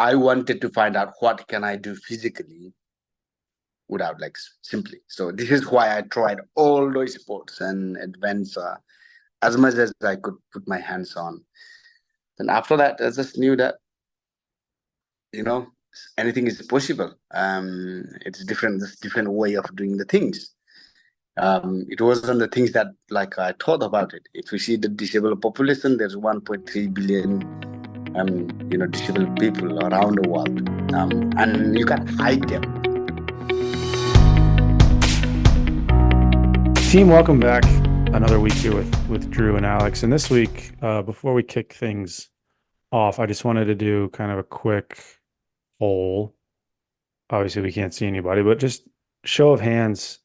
I wanted to find out what can I do physically without legs, simply. So this is why I tried all those sports and adventure as much as I could put my hands on. Then after that, I just knew that, you know, anything is possible. It's different, this different way of doing the things. It wasn't the things that like I thought about it. If you see the disabled population, there's 1.3 billion, disabled people around the world, and you can hide them. Team, welcome back. Another week here with Drew and Alex. And this week, before we kick things off, I just wanted to do kind of a quick poll. Obviously, we can't see anybody, but just show of hands,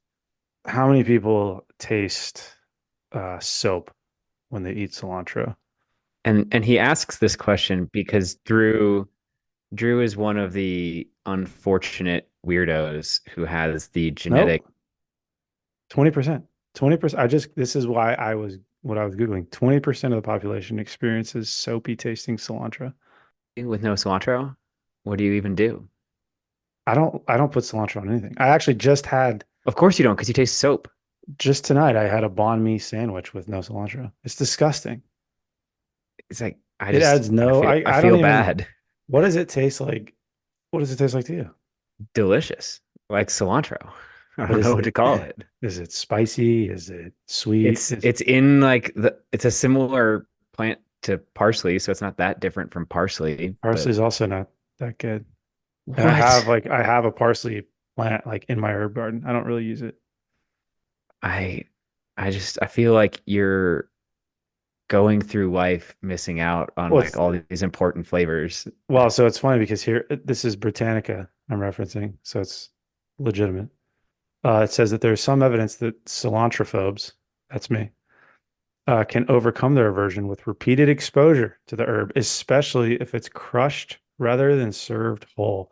how many people taste soap when they eat cilantro? And he asks this question because Drew is one of the unfortunate weirdos who has the genetic. Nope. 20%. 20%. This is why what I was Googling. 20% of the population experiences soapy tasting cilantro. With no cilantro. What do you even do? I don't put cilantro on anything. I actually just had, Of course you don't, because you taste soap. just tonight, I had a banh mi sandwich with no cilantro. It's disgusting. It's like It adds no, I I don't feel even, bad. what does it taste like? What does it taste like to you? Delicious. Like cilantro. I But don't know what to call it. is it spicy? Is it sweet? It's in like it's a similar plant to parsley, so it's not that different from parsley, Parsley but is also not that good. And what? I have a parsley plant like in my herb garden. I don't really use it. I I feel like you're going through life missing out on Well, like all these important flavors. so it's funny because here, this is Britannica I'm referencing, so it's legitimate. It says that there's some evidence that cilantrophobes, that's me, can overcome their aversion with repeated exposure to the herb, especially if it's crushed rather than served whole.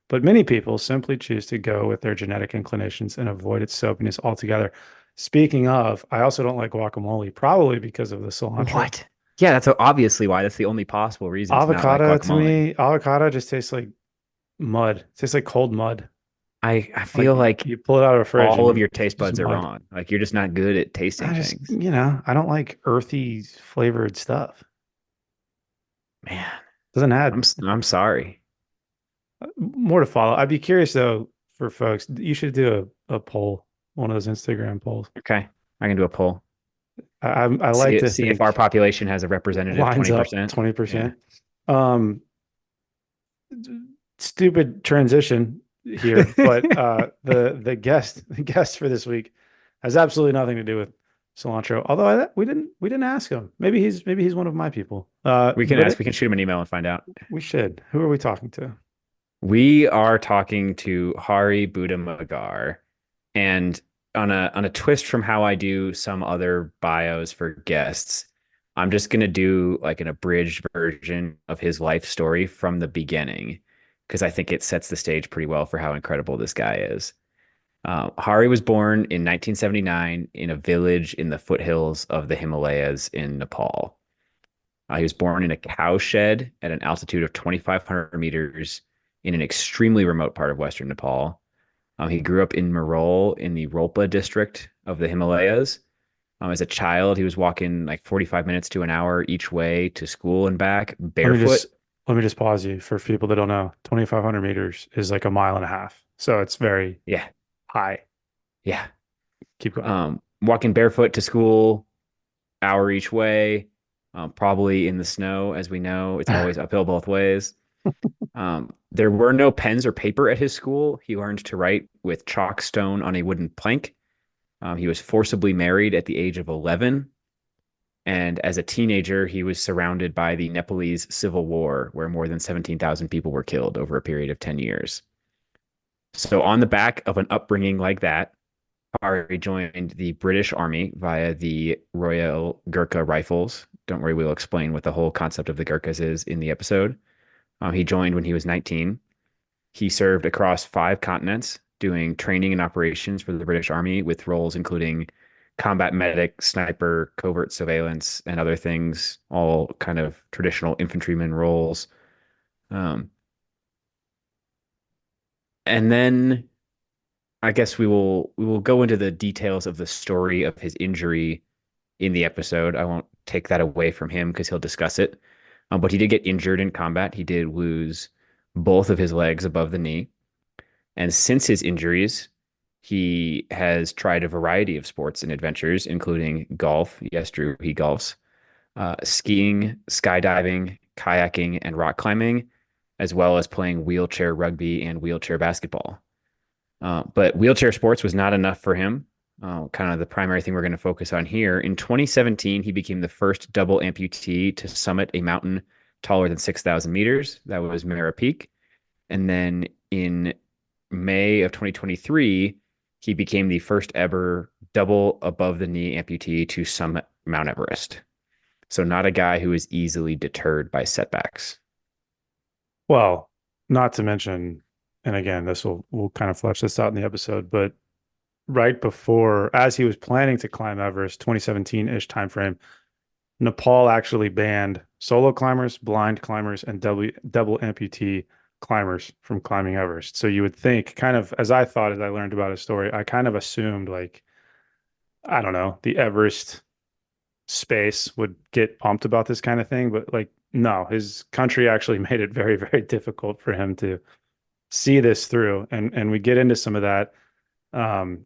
But many people simply choose to go with their genetic inclinations and avoid its soapiness altogether. Speaking of, I also don't like guacamole, probably because of the cilantro. What? Yeah, that's obviously why. That's the only possible reason to not like Avocado to guacamole. me, avocado just tastes like mud. It tastes like cold mud. I Like feel like you pull it out of the fridge all of and your it's taste just buds are mud. wrong. Like you're just not good at tasting things. I don't like earthy flavored stuff. Man, Doesn't add I'm sorry. more to follow. I'd be curious though for folks. You should do a poll, one of those Instagram polls. Okay, I can do a poll. I like to See if our think population has a representative lines up 20%. Yeah. 20%. Um, Stupid transition here, but the guest for this week has absolutely nothing to do with cilantro. Although we didn't ask him. Maybe he's one of my people. We can shoot him an email and find out. We should. Who are we talking to? We are talking to Hari Budha Magar, and on a twist from how I do some other bios for guests, I'm just gonna do like an abridged version of his life story from the beginning because I think it sets the stage pretty well for how incredible this guy is. Hari was born in 1979 in a village in the foothills of the Himalayas in Nepal. He was born in a cowshed at an altitude of 2,500 meters in an extremely remote part of Western Nepal. He grew up in Mirul in the Rolpa district of the Himalayas. As a child, he was walking like 45 minutes to an hour each way to school and back Let me barefoot. just let me just pause you for people that don't know. 2,500 meters is like a mile and a half, so it's very Yeah, high. yeah. Keep going. Walking barefoot to school, hour each way, probably in the snow. As we know, it's always uphill both ways. There were no pens or paper at his school. He learned to write with chalk stone on a wooden plank. He was forcibly married at the age of 11. And as a teenager, he was surrounded by the Nepalese Civil War, where more than 17,000 people were killed over a period of 10 years. So, on the back of an upbringing like that, Hari joined the British Army via the Royal Gurkha Rifles. Don't worry, we'll explain what the whole concept of the Gurkhas is in the episode. He joined when he was 19. He served across 5 continents, doing training and operations for the British Army with roles including combat medic, sniper, covert surveillance, and other things, all kind of traditional infantryman roles. Um, And then I guess we will go into the details of the story of his injury in the episode. I won't take that away from him because he'll discuss it. But he did get injured in combat. He did lose both of his legs above the knee. And since his injuries, he has tried a variety of sports and adventures, including golf. Yes, Drew, he golfs, skiing, skydiving, kayaking, and rock climbing, as well as playing wheelchair rugby and wheelchair basketball. But wheelchair sports was not enough for him. Kind of the primary thing we're going to focus on here. In 2017, he became the first double amputee to summit a mountain taller than 6,000 meters. That was Mara Peak. And then in May of 2023, he became the first ever double above the knee amputee to summit Mount Everest. So not a guy who is easily deterred by setbacks. Well, not to mention, and again, we'll kind of flesh this out in the episode, but right before, as he was planning to climb Everest, 2017-ish timeframe, Nepal actually banned solo climbers, blind climbers, and double amputee climbers from climbing Everest. So you would think, kind of as I thought as I learned about his story, I kind of assumed like, I don't know, the Everest space would get pumped about this kind of thing, but like, no, his country actually made it very, very difficult for him to see this through. And we get into some of that.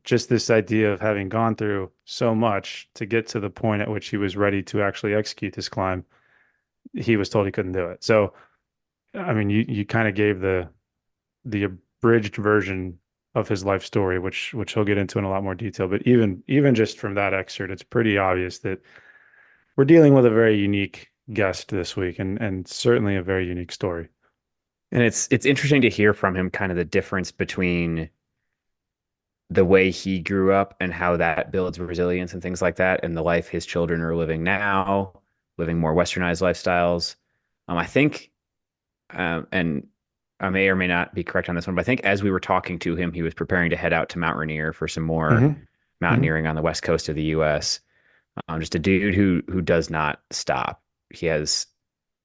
Just this idea of having gone through so much to get to the point at which he was ready to actually execute this climb, he was told he couldn't do it. So, I mean, you kind of gave the abridged version of his life story, which he'll get into in a lot more detail. But even just from that excerpt, it's pretty obvious that we're dealing with a very unique guest this week, and certainly a very unique story. And it's interesting to hear from him kind of the difference between the way he grew up and how that builds resilience and things like that, and the life his children are living now, living more westernized lifestyles. I think, and I may or may not be correct on this one, but I think as we were talking to him, he was preparing to head out to Mount Rainier for some more mountaineering on the west coast of the U.S. Just a dude who does not stop. He has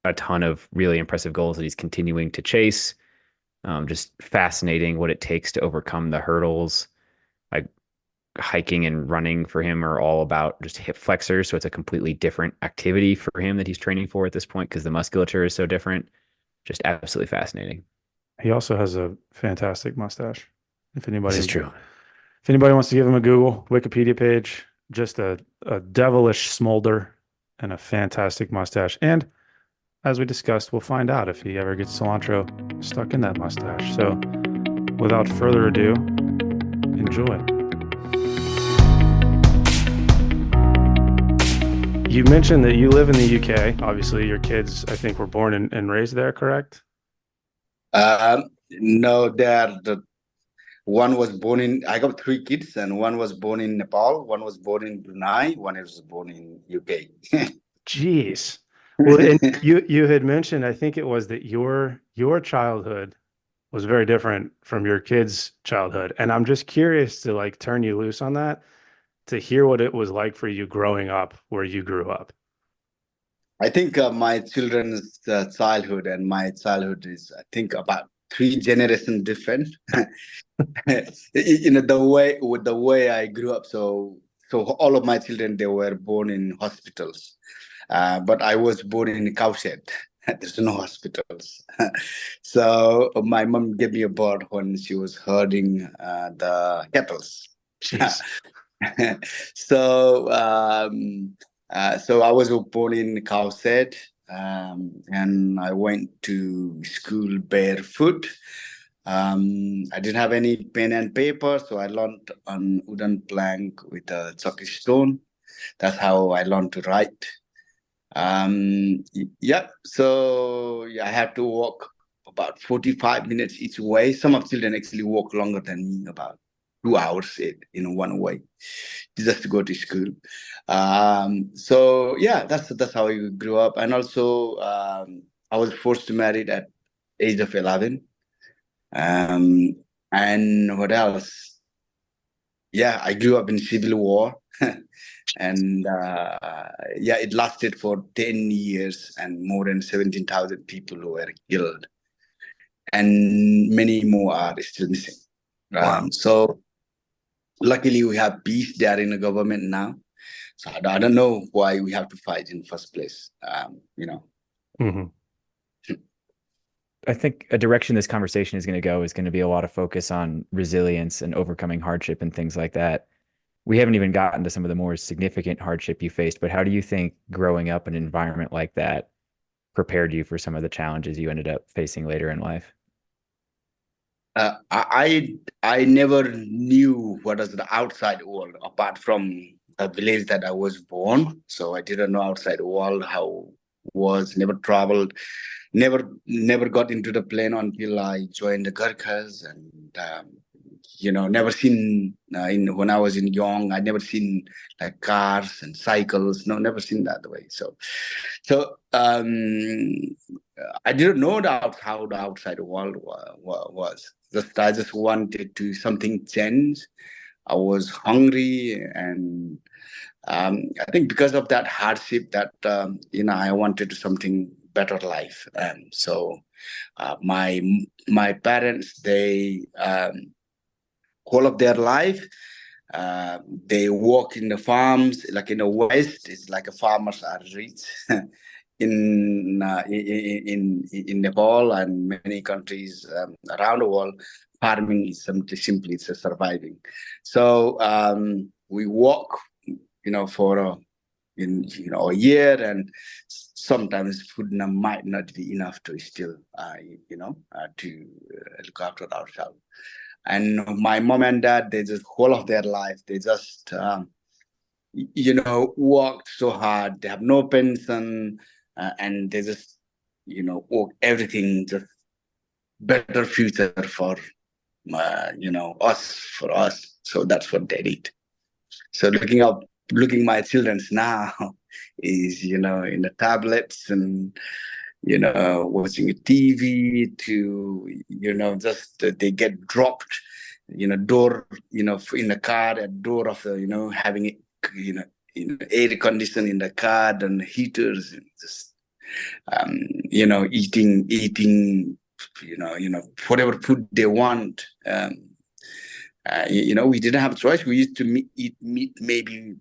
a ton of really impressive goals that he's continuing to chase. Just fascinating what it takes to overcome the hurdles. Like hiking and running for him are all about just hip flexors. So it's a completely different activity for him that he's training for at this point because the musculature is so different. Just absolutely fascinating. He also has a fantastic mustache. This is true. If anybody wants to give him a Google Wikipedia page, just a devilish smolder and a fantastic mustache. And as we discussed, we'll find out if he ever gets cilantro stuck in that mustache. So without further ado, enjoy. You mentioned that you live in the UK. Obviously, your kids, I think, were born and raised there, correct? No, one was born in, I got three kids, and one was born in Nepal, one was born in Brunei, one was born in UK. Jeez. Well, and you had mentioned, I think it was that your childhood was very different from your kids' childhood. And I'm just curious to like turn you loose on that, to hear what it was like for you growing up where you grew up. I think my children's childhood and my childhood is, I think, about 3 generations different. The way I grew up. So all of my children, they were born in hospitals, but I was born in a cowshed. There's no hospitals. So my mom gave me a birth when she was herding the kettles. Jeez. So I was born in cowshed, and I went to school barefoot. I didn't have any pen and paper, so I learned on wooden plank with a chalky stone. That's how I learned to write. So I had to walk about 45 minutes each way. Some of children actually walk longer than me, about 2 hours in one way, just to go to school. That's how I grew up. And also, I was forced to marry at age of 11. And what else? Yeah, I grew up in Civil War. And it lasted for 10 years, and more than 17,000 people were killed. and many more are still missing. Wow. So luckily we have peace there in the government now. So I don't know why we have to fight in the first place. Hmm. I think a direction this conversation is going to go is going to be a lot of focus on resilience and overcoming hardship and things like that. We haven't even gotten to some of the more significant hardship you faced, but how do you think growing up in an environment like that prepared you for some of the challenges you ended up facing later in life? I never knew what was the outside world apart from the village that I was born. So I didn't know outside world how was, never traveled, never got into the plane until I joined the Gurkhas, and never seen when I was in young, I never seen like cars and cycles, no, never seen that way. So I didn't know how the outside world was. I just wanted to something change. I was hungry, and I think because of that hardship, that I wanted something better life. My parents, they whole of their life, they work in the farms. Like in the West, it's like a farmers are rich. In Nepal and many countries around the world, farming is simply it's a surviving. So we work, for a year, and sometimes food might not be enough to still, to look after ourselves. And my mom and dad, they just whole of their life, they just worked so hard. They have no pension, and they just work everything, just better future for for us. So that's what they did. So looking my children's now is in the tablets and watching a TV to just they get dropped door in the car at door of the having it air condition in the car and heaters, and just eating whatever food they want. We didn't have a choice. We used to eat meat maybe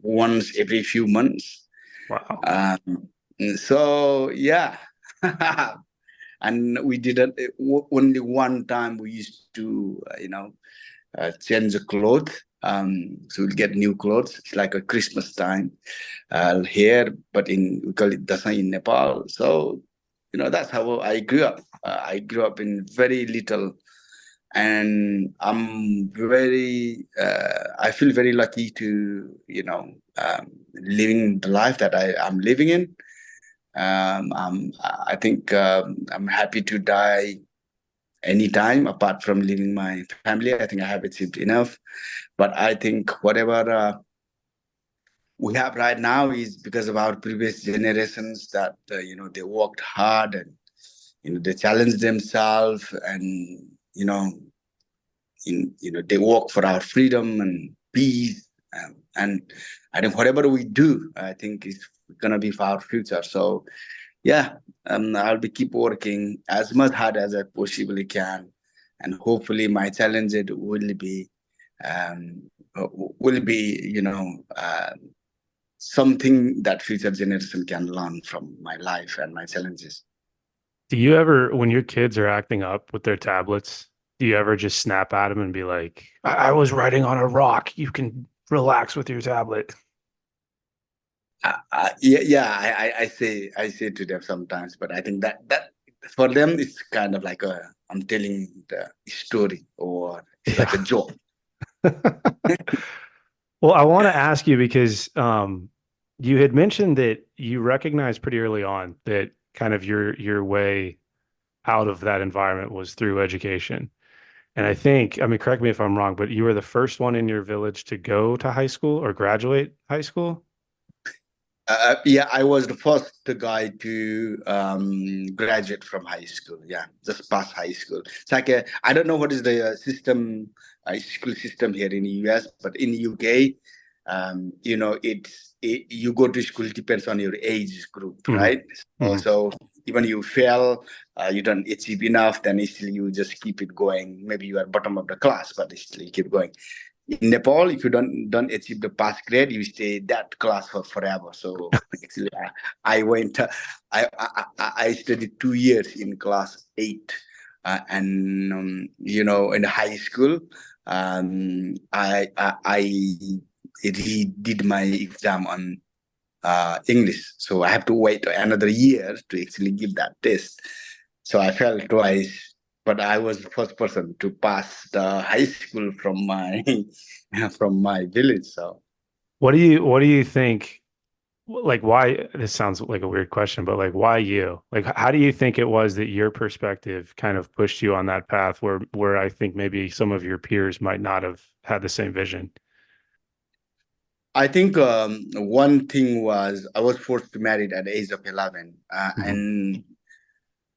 once every few months. Wow. So yeah. And we didn't only one time we used to change the clothes. So we'll get new clothes. It's like a Christmas time here, but we call it Dasai in Nepal. So that's how I grew up. I grew up in very little, and I feel very lucky to living the life that I'm living in. I think I'm happy to die anytime apart from leaving my family. I think I have achieved enough. But I think whatever we have right now is because of our previous generations that, they worked hard, and, they challenged themselves, and, they work for our freedom and peace. And I think whatever we do, I think is going to be for our future. So yeah, I'll be keep working as much hard as I possibly can, and hopefully my challenges um, will be something that future generation can learn from my life and my challenges. Do you ever, when your kids are acting up with their tablets, do you ever just snap at them and be like, I was writing on a rock. You can relax with your tablet? I say to them sometimes, but I think that for them it's kind of like I'm telling the story, or it's like a joke. Well, I want to ask you because you had mentioned that you recognized pretty early on that kind of your way out of that environment was through education. And I think, I mean, correct me if I'm wrong, but you were the first one in your village to go to high school or graduate high school? Yeah, I was the first guy to graduate from high school. Yeah, just pass high school. It's like I don't know what is the school system here in the US, but in the UK, you go to school depends on your age group, Mhm. right? Mhm. So even you fail, you don't achieve enough, then still you just keep it going. Maybe you are bottom of the class, but still you keep going. In Nepal, if you don't achieve the pass grade, you stay that class for forever. So actually, I went. I studied 2 years in class 8, and in high school, I redid my exam on English. So I have to wait another year to actually give that test. So I failed twice, but I was the first person to pass the high school from my from my village. So What do you think? Like, why? This sounds like a weird question, but like, why you? Like, how do you think it was that your perspective kind of pushed you on that path where I think maybe some of your peers might not have had the same vision? I think one thing was I was forced to marry at the age of 11, and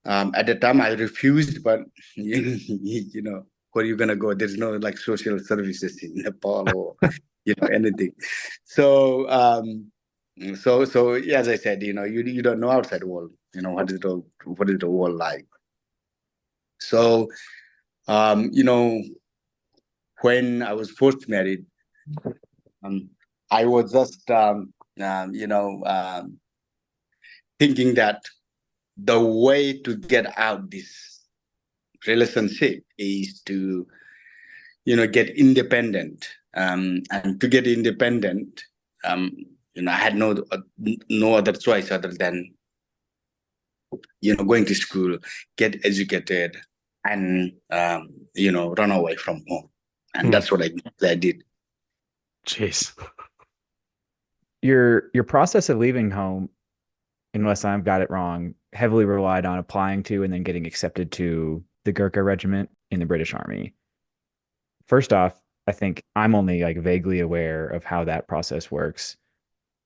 at the time I refused, but where are you gonna go? There's no like social services in Nepal or anything. So as I said, you don't know outside world. What is the world like? So when I was first married, I was just thinking that the way to get out this relationship is to get independent, and to get independent, I had no other choice other than going to school, get educated, and run away from home. And that's what I did. Jeez. Your process of leaving home, unless I've got it wrong, heavily relied on applying to and then getting accepted to the Gurkha Regiment in the British Army. First off, I think I'm only like vaguely aware of how that process works.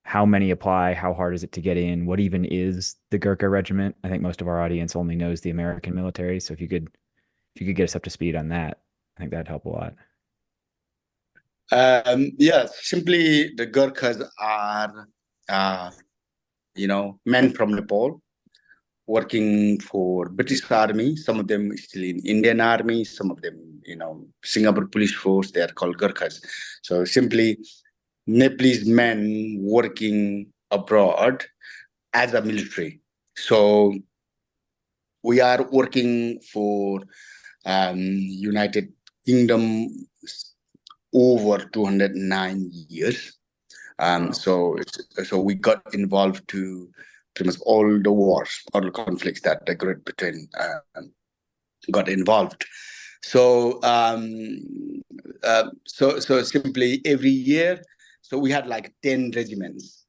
How many apply? How hard is it to get in? What even is the Gurkha Regiment? I think most of our audience only knows the American military. So if you could get us up to speed on that, I think that'd help a lot. Simply the Gurkhas are, men from Nepal working for British Army. Some of them still in Indian Army. Some of them, Singapore Police Force. They are called Gurkhas. So simply Nepalese men working abroad as a military. So we are working for United Kingdom over 209 years. So we got involved to pretty much all the wars, all the conflicts that the Great Britain got involved. So so simply every year, so we had like 10 regiments.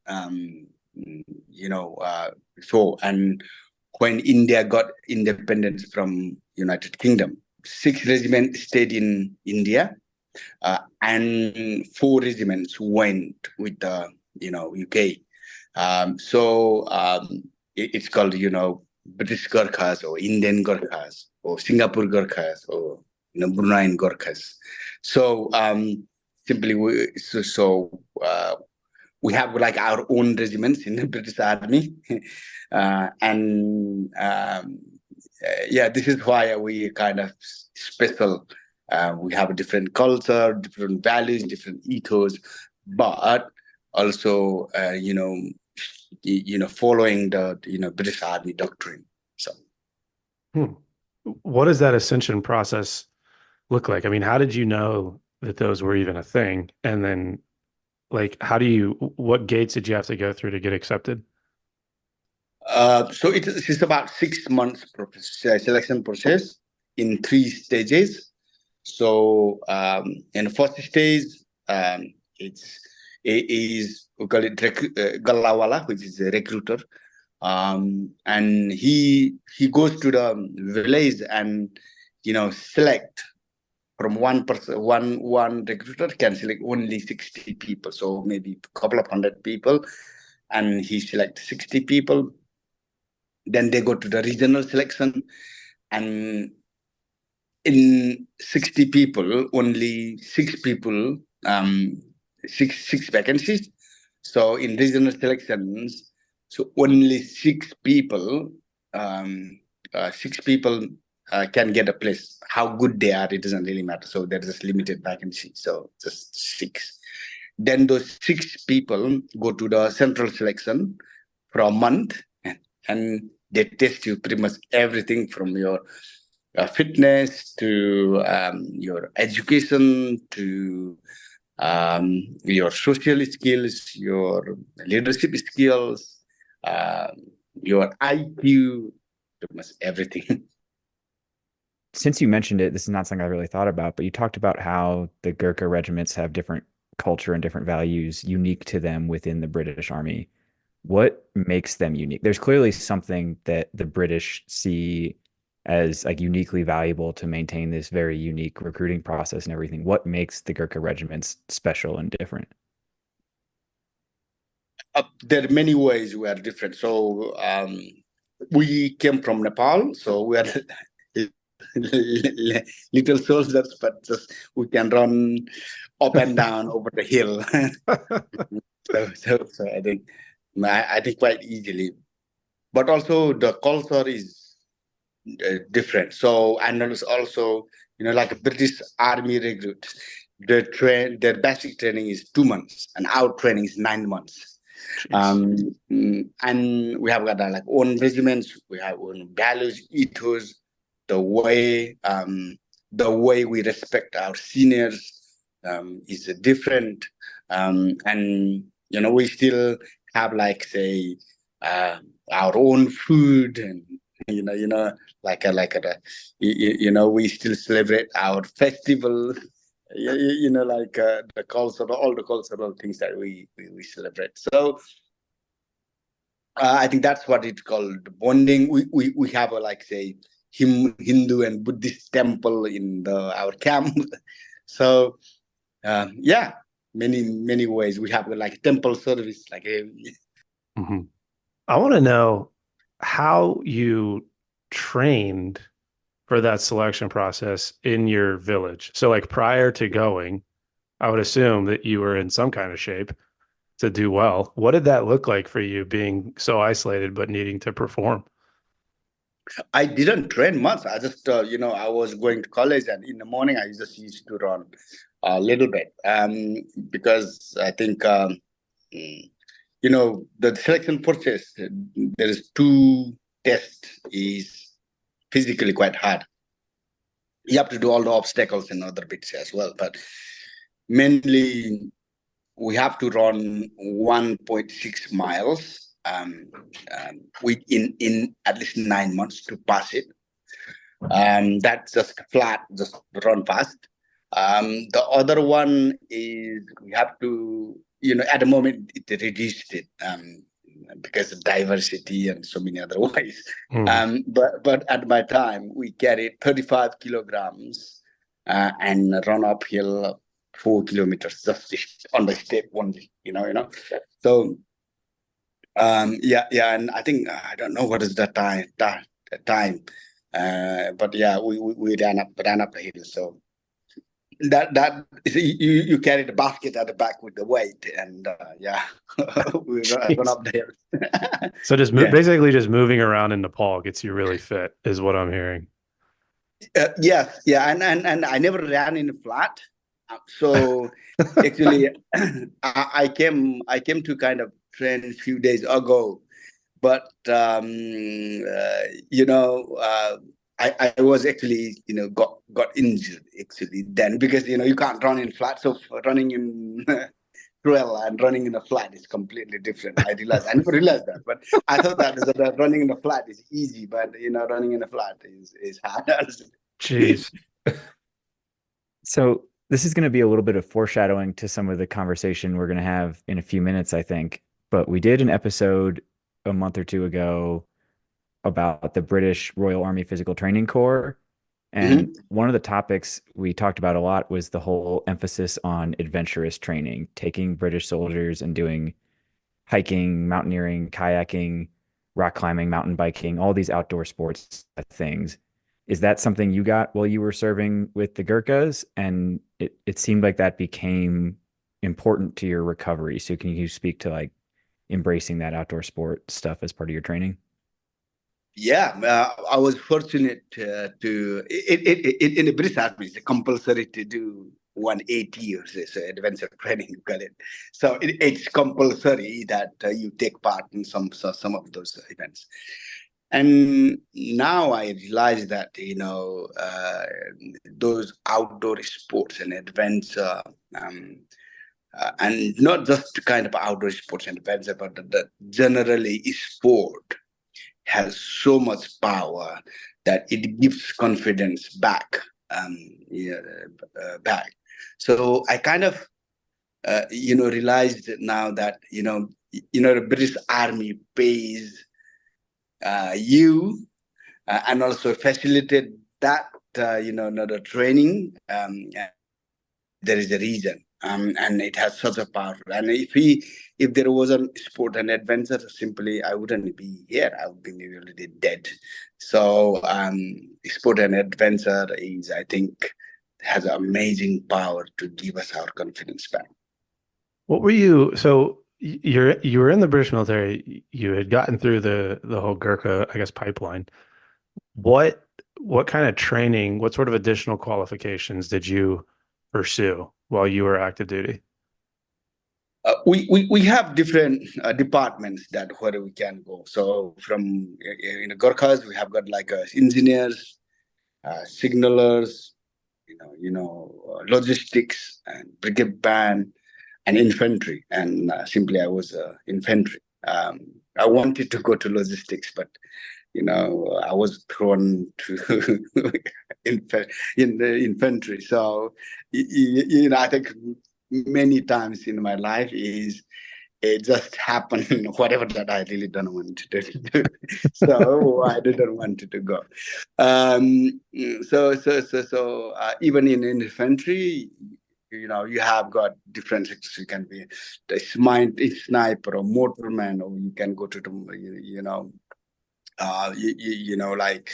So and when India got independence from United Kingdom, 6 regiments stayed in India. And 4 regiments went with the UK. It's called British Gurkhas or Indian Gurkhas or Singapore Gurkhas or Bruneian Gurkhas. So simply we have like our own regiments in the British Army, this is why we kind of special. We have a different culture, different values, different ethos, but also, following the, British Army doctrine. So, What does that ascension process look like? I mean, how did you know that those were even a thing? And then, like, what gates did you have to go through to get accepted? So it's about 6 months selection process in 3 stages. So in the first stage, it is we call it Gallawala, which is a recruiter, and he goes to the village and select from one person. One recruiter can select only 60 people, so maybe a couple of hundred people, and he selects 60 people. Then they go to the regional selection, and in 60 people, only 6 people, six vacancies. So in regional selections, so only 6 people six people can get a place. How good they are, it doesn't really matter. So there is limited vacancy. So just six. Then those six people go to the central selection for a month, and they test you pretty much everything from your fitness to your education to your social skills, your leadership skills, uh, your IQ, pretty much everything. Since you mentioned it, this is not something I really thought about, but you talked about how the Gurkha regiments have different culture and different values unique to them within the British Army. What makes them unique? There's clearly something that the British see as like uniquely valuable to maintain this very unique recruiting process and everything. What makes the Gurkha regiments special and different? There are many ways we are different. So we came from Nepal, so we are little soldiers, but just we can run up and down over the hill. So I think quite easily. But also the culture is different. So and also like British Army recruits, their basic training is 2 months, and our training is 9 months. And we have got like own regiments, we have own values, ethos, the way we respect our seniors is different, and we still have like say our own food, and we still celebrate our festival. Like the cultural, all the cultural things that we celebrate. So I think that's what it's called bonding. We have a like say Hindu and Buddhist temple in our camp. So yeah, many ways we have like temple service like. Mm-hmm. I want to know how you trained for that selection process in your village. So like prior to going, I would assume that you were in some kind of shape to do well. What did that look like for you being so isolated but needing to perform? I didn't train much. I just, I was going to college, and in the morning I just used to run a little bit, because I think, the selection process. There is two tests is physically quite hard. You have to do all the obstacles and other bits as well, but mainly we have to run 1.6 miles in at least 9 months to pass it. That's just flat, just run fast. The other one is we have to, at the moment it reduced it because of diversity and so many other ways. But at my time we carried 35 kilograms and run uphill 4 kilometers just on the step only. So yeah, and I think I don't know what is the time, but yeah, we ran up the hill. So that you carry the basket at the back with the weight, and yeah, we run up the hill. So just basically just moving around in Nepal gets you really fit, is what I'm hearing. Yes, yeah, and I never ran in a flat. So actually, I came to kind of train a few days ago, but I was actually got injured actually then, because you can't run in flat. So running in trail and running in a flat is completely different. I never realized that, but I thought that running in a flat is easy, but running in a flat is hard. Jeez. So this is going to be a little bit of foreshadowing to some of the conversation we're going to have in a few minutes, I think. But we did an episode a month or two ago about the British Royal Army Physical Training Corps. And one of the topics we talked about a lot was the whole emphasis on adventurous training, taking British soldiers and doing hiking, mountaineering, kayaking, rock climbing, mountain biking, all these outdoor sports things. Is that something you got while you were serving with the Gurkhas? And it seemed like that became important to your recovery. So can you speak to like embracing that outdoor sport stuff as part of your training? Yeah, I was fortunate in the British Army. It's compulsory to do 180 or so adventure training, you call it. So it's compulsory that you take part in some of those events. And now I realize that those outdoor sports and adventure, and not just kind of outdoor sports and adventure, but generally sport has so much power that it gives confidence back. Um, yeah, back. So I kind of, realized now that the British Army pays you and also facilitate that the training. There is a reason. And it has such a power. And if there was a sport and adventure, simply I wouldn't be here. I would be already dead. So sport and adventure is, I think, has amazing power to give us our confidence back. What were you? So you were in the British military. You had gotten through the whole Gurkha, I guess, pipeline. What what kind of training, what sort of additional qualifications did you pursue while you were active duty? We have different departments that where we can go. So from Gurkhas, we have got like engineers, signalers, logistics and brigade band and infantry. And simply I was infantry. I wanted to go to logistics, but I was thrown to in the infantry. So I think many times in my life is it just happened whatever that I really don't want to do. So I didn't want to go. So even in infantry, you have got different sectors. You can be the sniper or motorman, or you can go to the like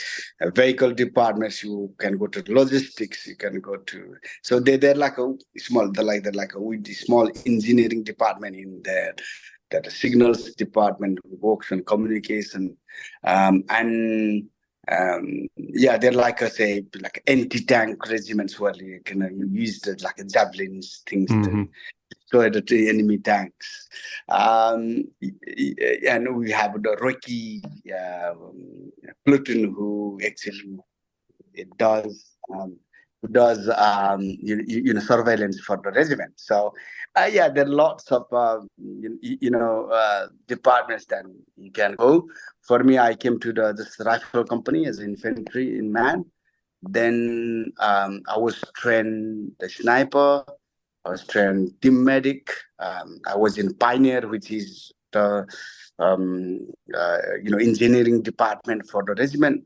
vehicle departments. You can go to logistics. You can go to, so they're like a small, they're like a with the small engineering department in there. That the signals department works on communication, and yeah, they're like I say, like anti-tank regiments where you can use the, like javelins things to destroy the enemy tanks. And we have the Rocky platoon who actually it does surveillance for the regiment. So yeah, there are lots of departments that you can go. For me, I came to this rifle company as infantry in man. Then I was trained the sniper. I was trained team medic. I was in Pioneer, which is the engineering department for the regiment.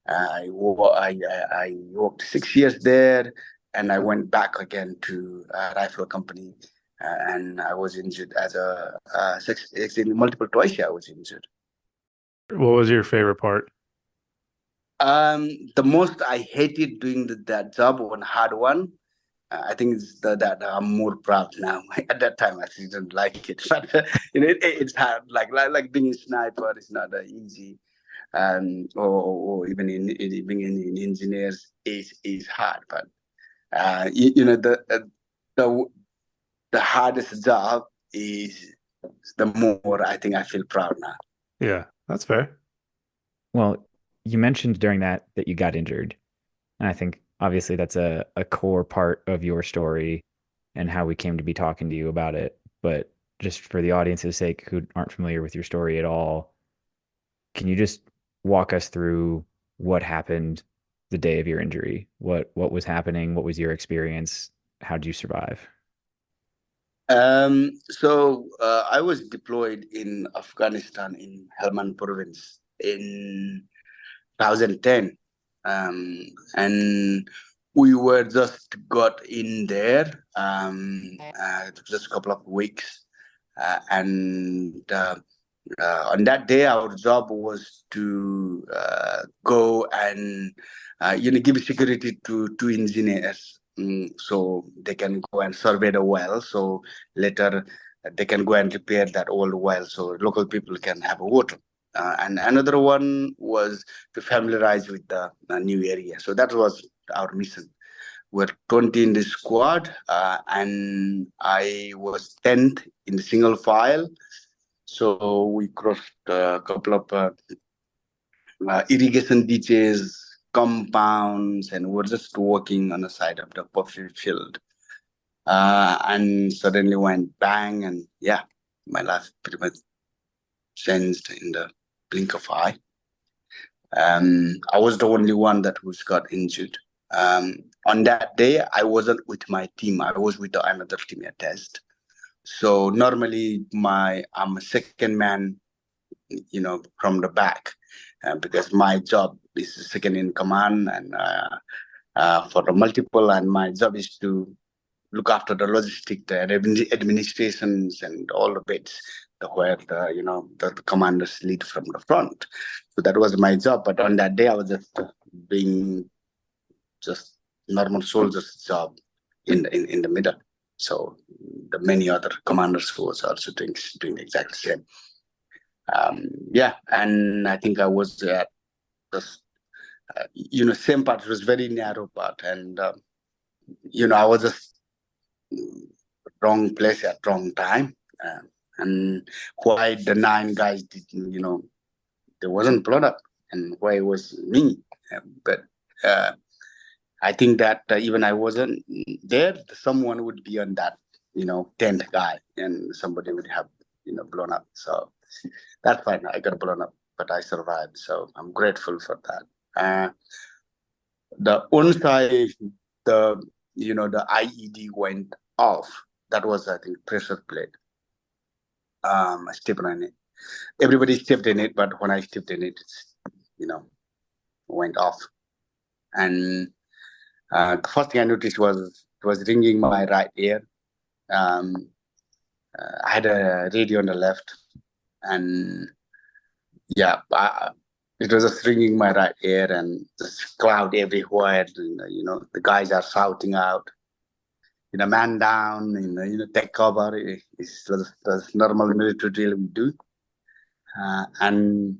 I worked 6 years there, and I went back again to a rifle company, and I was injured as multiple twice. I was injured. What was your favorite part? The most I hated doing that job, one hard one. I think it's that I'm more proud now. At that time, I actually didn't like it, but it's hard. Like being a sniper is not easy, or even being in engineers is hard. But the the hardest job is the more I think I feel proud now. Yeah, that's fair. Well, you mentioned during that you got injured. And I think obviously that's a core part of your story and how we came to be talking to you about it. But just for the audience's sake who aren't familiar with your story at all, can you just walk us through what happened the day of your injury? What was happening? What was your experience? How did you survive? So I was deployed in Afghanistan in Helmand province in 2010, and we were just got in there just a couple of weeks, and on that day our job was to go and give security to engineers, so they can go and survey the well, so later they can go and repair that old well so local people can have water. and another one was to familiarize with the new area. So that was our mission. We're 20 in the squad, and I was 10th in the single file. So we crossed a couple of irrigation ditches, compounds, and we're just walking on the side of the poppy field. And suddenly went bang, and yeah, my life pretty much changed in the blink of eye. I was the only one that was got injured. On that day, I wasn't with my team. I was with another team at test. So normally, I'm a second man, from the back, because my job is second in command, and for the multiple, and my job is to look after the logistic, the administrations, and all the bits where the commanders lead from the front. So that was my job. But on that day, I was just being just normal soldier's job in the middle. So the many other commanders who was also doing exactly the same. And I think I was at just same part. It was very narrow part, and I was just wrong place at wrong time. And why the 9 guys didn't, there wasn't blood up, and why it was me. But I think that even I wasn't there, someone would be on that, 10th guy, and somebody would have, blown up. So that's fine. I got blown up, but I survived. So I'm grateful for that. The once the IED went off, that was, I think, pressure plate. I stepped on it. Everybody stepped in it, but when I stepped in it, went off. And the first thing I noticed was it was ringing my right ear. I had a radio on the left, and yeah, it was just ringing my right ear, and this cloud everywhere. The guys are shouting out, man down, take cover. It's the normal military drill we do. And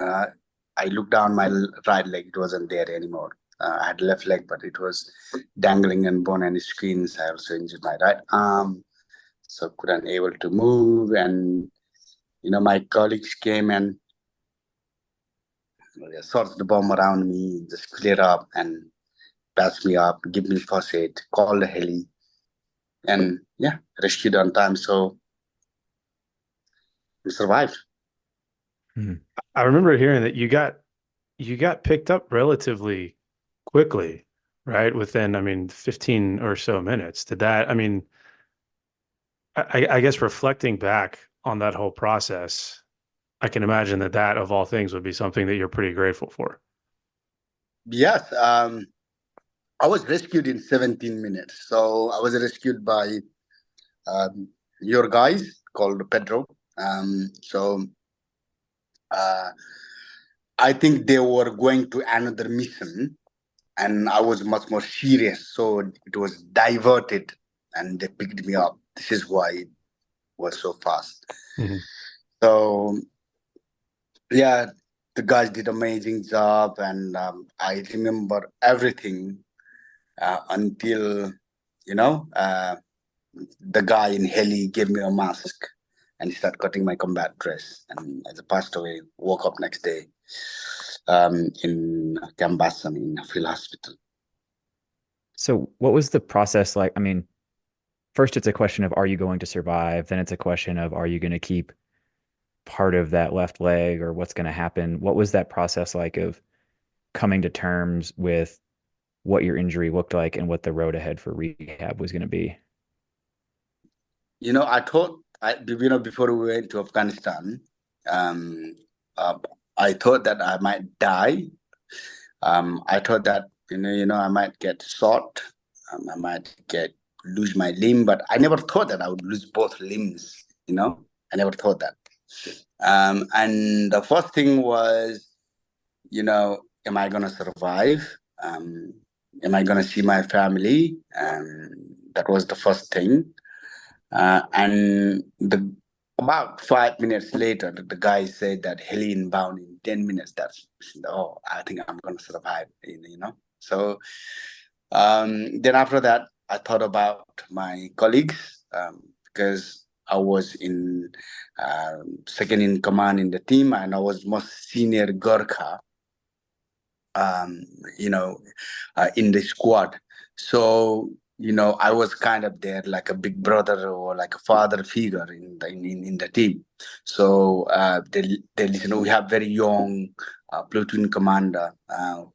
I looked down my right leg, it wasn't there anymore. I had left leg, but it was dangling and bone and skins. I also injured my right arm, so couldn't able to move. And my colleagues came and sorted the bomb around me, just clear up and patch me up, give me first aid, call the heli, and yeah, rescued on time. So we survived. I remember hearing that you got picked up relatively quickly, right? Within, 15 or so minutes. Did that, I guess reflecting back on that whole process, I can imagine that of all things would be something that you're pretty grateful for. Yes. I was rescued in 17 minutes. So I was rescued by your guys called Pedro. So I think they were going to another mission, and I was much more serious. So it was diverted, and they picked me up. This is why it was so fast. Mm-hmm. So yeah, the guys did amazing job, and I remember everything until the guy in heli gave me a mask, and he started cutting my combat dress. And as I passed away, woke up next day in Kambasam in a field hospital. So what was the process like? First it's a question of, are you going to survive? Then it's a question of, are you going to keep part of that left leg, or what's going to happen? What was that process like of coming to terms with what your injury looked like and what the road ahead for rehab was going to be? I thought, before we went to Afghanistan, I thought that I might die. I thought that, I might get shot. I might lose my limb, but I never thought that I would lose both limbs. I never thought that. And the first thing was, am I going to survive? Am I going to see my family? That was the first thing. And the About 5 minutes later, the guy said that heli inbound in 10 minutes. That's, oh, I think I'm going to survive, So then after that, I thought about my colleagues because I was in second in command in the team, and I was most senior Gurkha, um, in the squad. So, I was kind of there like a big brother or like a father figure in the team. So we have very young platoon commander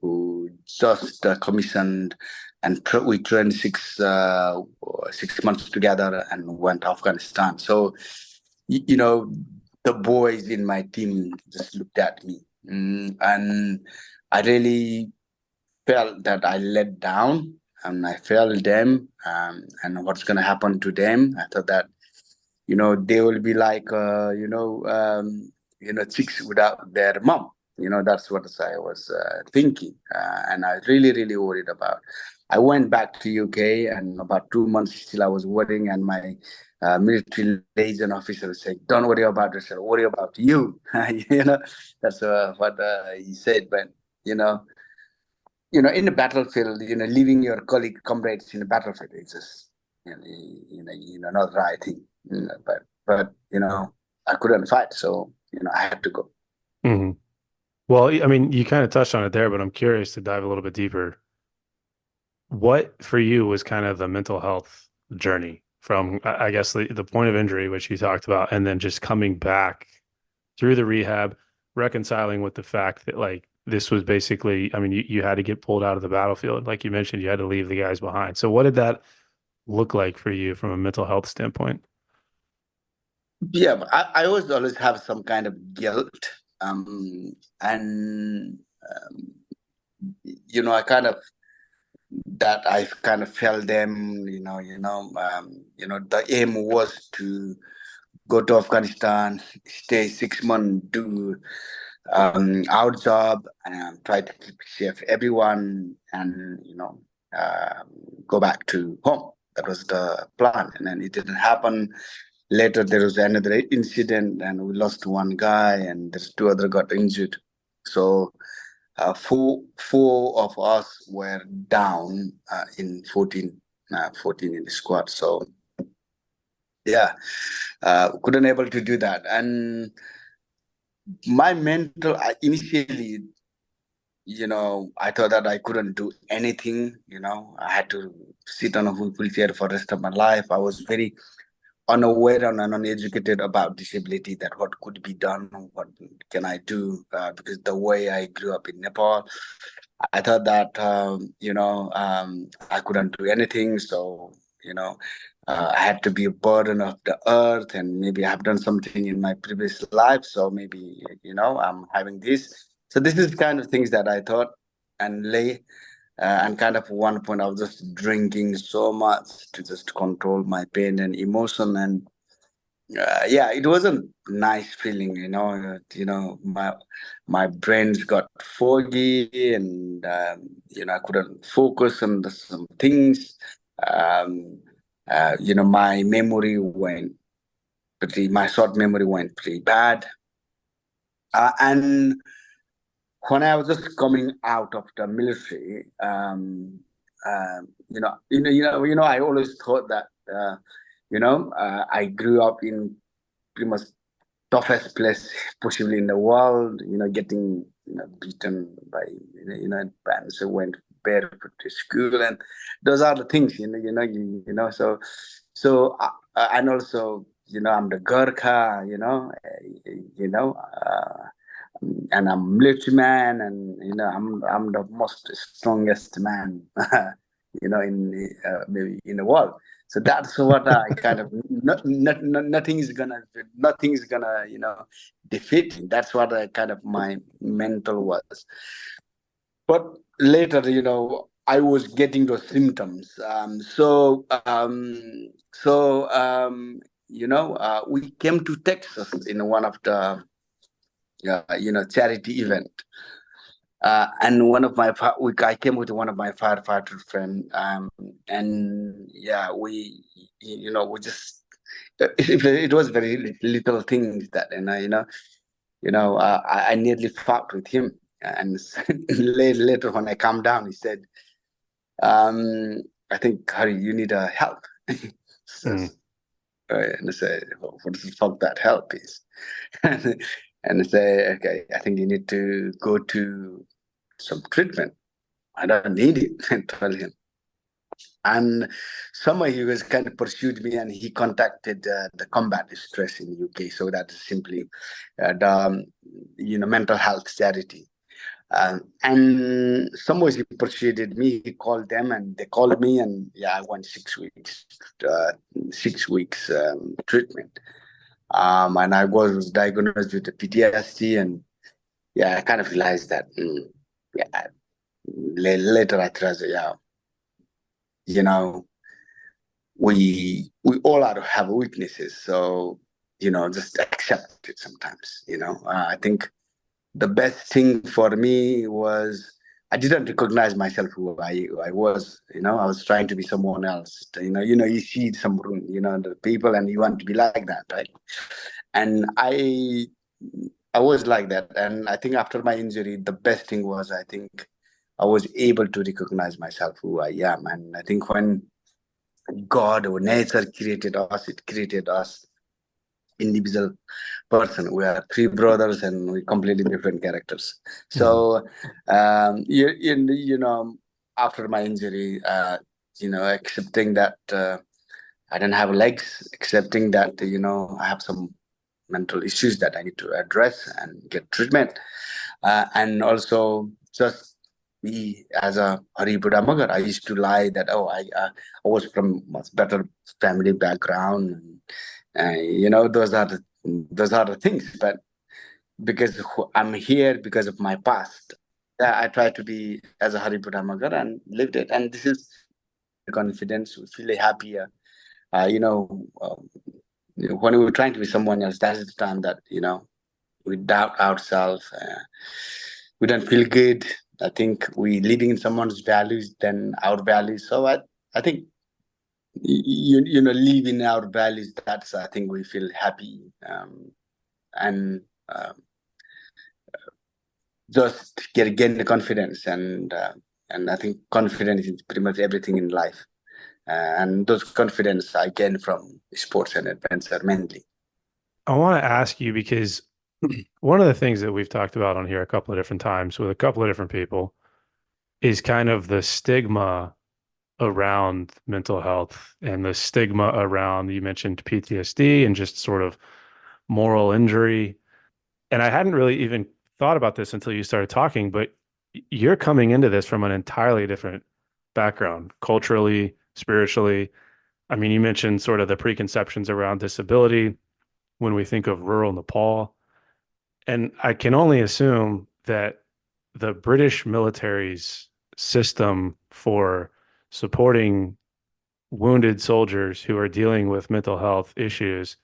who just commissioned, and we trained 6 months together and went to Afghanistan. So, the boys in my team just looked at me, and I really felt that I let down, and I felt them, and what's going to happen to them. I thought that, they will be like, chicks without their mom. That's what I was thinking, and I really, really worried about. I went back to UK, and about 2 months still I was worrying, and my military liaison officer said, "Don't worry about yourself, worry about you." That's what he said. But in the battlefield, leaving your colleague comrades in the battlefield is just, not the right thing. But I couldn't fight, so I had to go. Hmm. Well, I mean, you kind of touched on it there, but I'm curious to dive a little bit deeper. What for you was kind of the mental health journey from, I guess, the point of injury, which you talked about, and then just coming back through the rehab, reconciling with the fact that like this was basically, I mean, you had to get pulled out of the battlefield. Like you mentioned, you had to leave the guys behind. So what did that look like for you from a mental health standpoint? Yeah, but I always have some kind of guilt, and I kind of that I kind of felt them. The aim was to go to Afghanistan, stay 6 months, do our job, and try to keep safe everyone, and go back to home. That was the plan, and then it didn't happen. Later, there was another incident, and we lost one guy, and there's two other got injured. So four of us were down in 14 in the squad. So yeah, couldn't able to do that. And my mental, initially, I thought that I couldn't do anything. I had to sit on a wheelchair for the rest of my life. I was very unaware and uneducated about disability, that what could be done, what can I do, because the way I grew up in Nepal, I thought that I couldn't do anything. So I had to be a burden of the earth, and maybe I've done something in my previous life, so maybe I'm having this. So this is kind of things that I thought, and and kind of one point I was just drinking so much to just control my pain and emotion, and yeah, it wasn't nice feeling. My brains got foggy, and I couldn't focus on some things. Um, my memory went my short memory went pretty bad, and when I was just coming out of the military, I always thought that, I grew up in pretty much toughest place possibly in the world. Getting beaten by parents who went barefoot to school, and those are the things. And also, I'm the Gurkha. And I'm military man, and I'm the most strongest man, maybe in the world. So that's what I kind of nothing is gonna defeat me. That's what I kind of my mental was. But later, I was getting those symptoms. We came to Texas in one of the charity event. And I came with one of my firefighter friend, and yeah, we just it was very little things that, I nearly fought with him. And later when I calmed down, he said, I think, Hari, you need help. Mm. And I say, "Well, what the fuck that help is?" and I say, okay, I think you need to go to some treatment. I don't need it. I tell him. And somehow he was kind of pursued me, and he contacted the combat stress in the UK. So that is simply the mental health charity. And somehow he persuaded me. He called them, and they called me, and yeah, I went 6 weeks, 6 weeks treatment. And I was diagnosed with a PTSD, and yeah, I kind of realized that. Yeah, later I realized, yeah, you know, we all have weaknesses, so just accept it sometimes. I think the best thing for me was I didn't recognize myself who I was. I was trying to be someone else. You see some the people, and you want to be like that, right? And I was like that. And I think after my injury, the best thing was, I think I was able to recognize myself who I am. And I think when God or nature created us, it created us individual person. We are three brothers, and we completely different characters. So, after my injury, accepting that I don't have legs, accepting that I have some mental issues that I need to address and get treatment, and also just me as a Hari Budha Magar. I used to lie that I was from much better family background. Those are the things. But because I'm here because of my past, I try to be as a Hari Budha Magar and lived it. And this is confidence. We feel happy. Uh, you know, um, when we were trying to be someone else, that is the time that we doubt ourselves. We don't feel good. I think we living in someone's values than our values. So I think live in our values. That's, I think, we feel happy, and just gain the confidence. And I think confidence is pretty much everything in life. And those confidence I gain from sports and adventure mainly. I want to ask you because one of the things that we've talked about on here a couple of different times with a couple of different people is kind of the stigma around mental health and the stigma around, you mentioned PTSD and just sort of moral injury. And I hadn't really even thought about this until you started talking, but you're coming into this from an entirely different background, culturally, spiritually. I mean, you mentioned sort of the preconceptions around disability when we think of rural Nepal. And I can only assume that the British military's system for supporting wounded soldiers who are dealing with mental health issues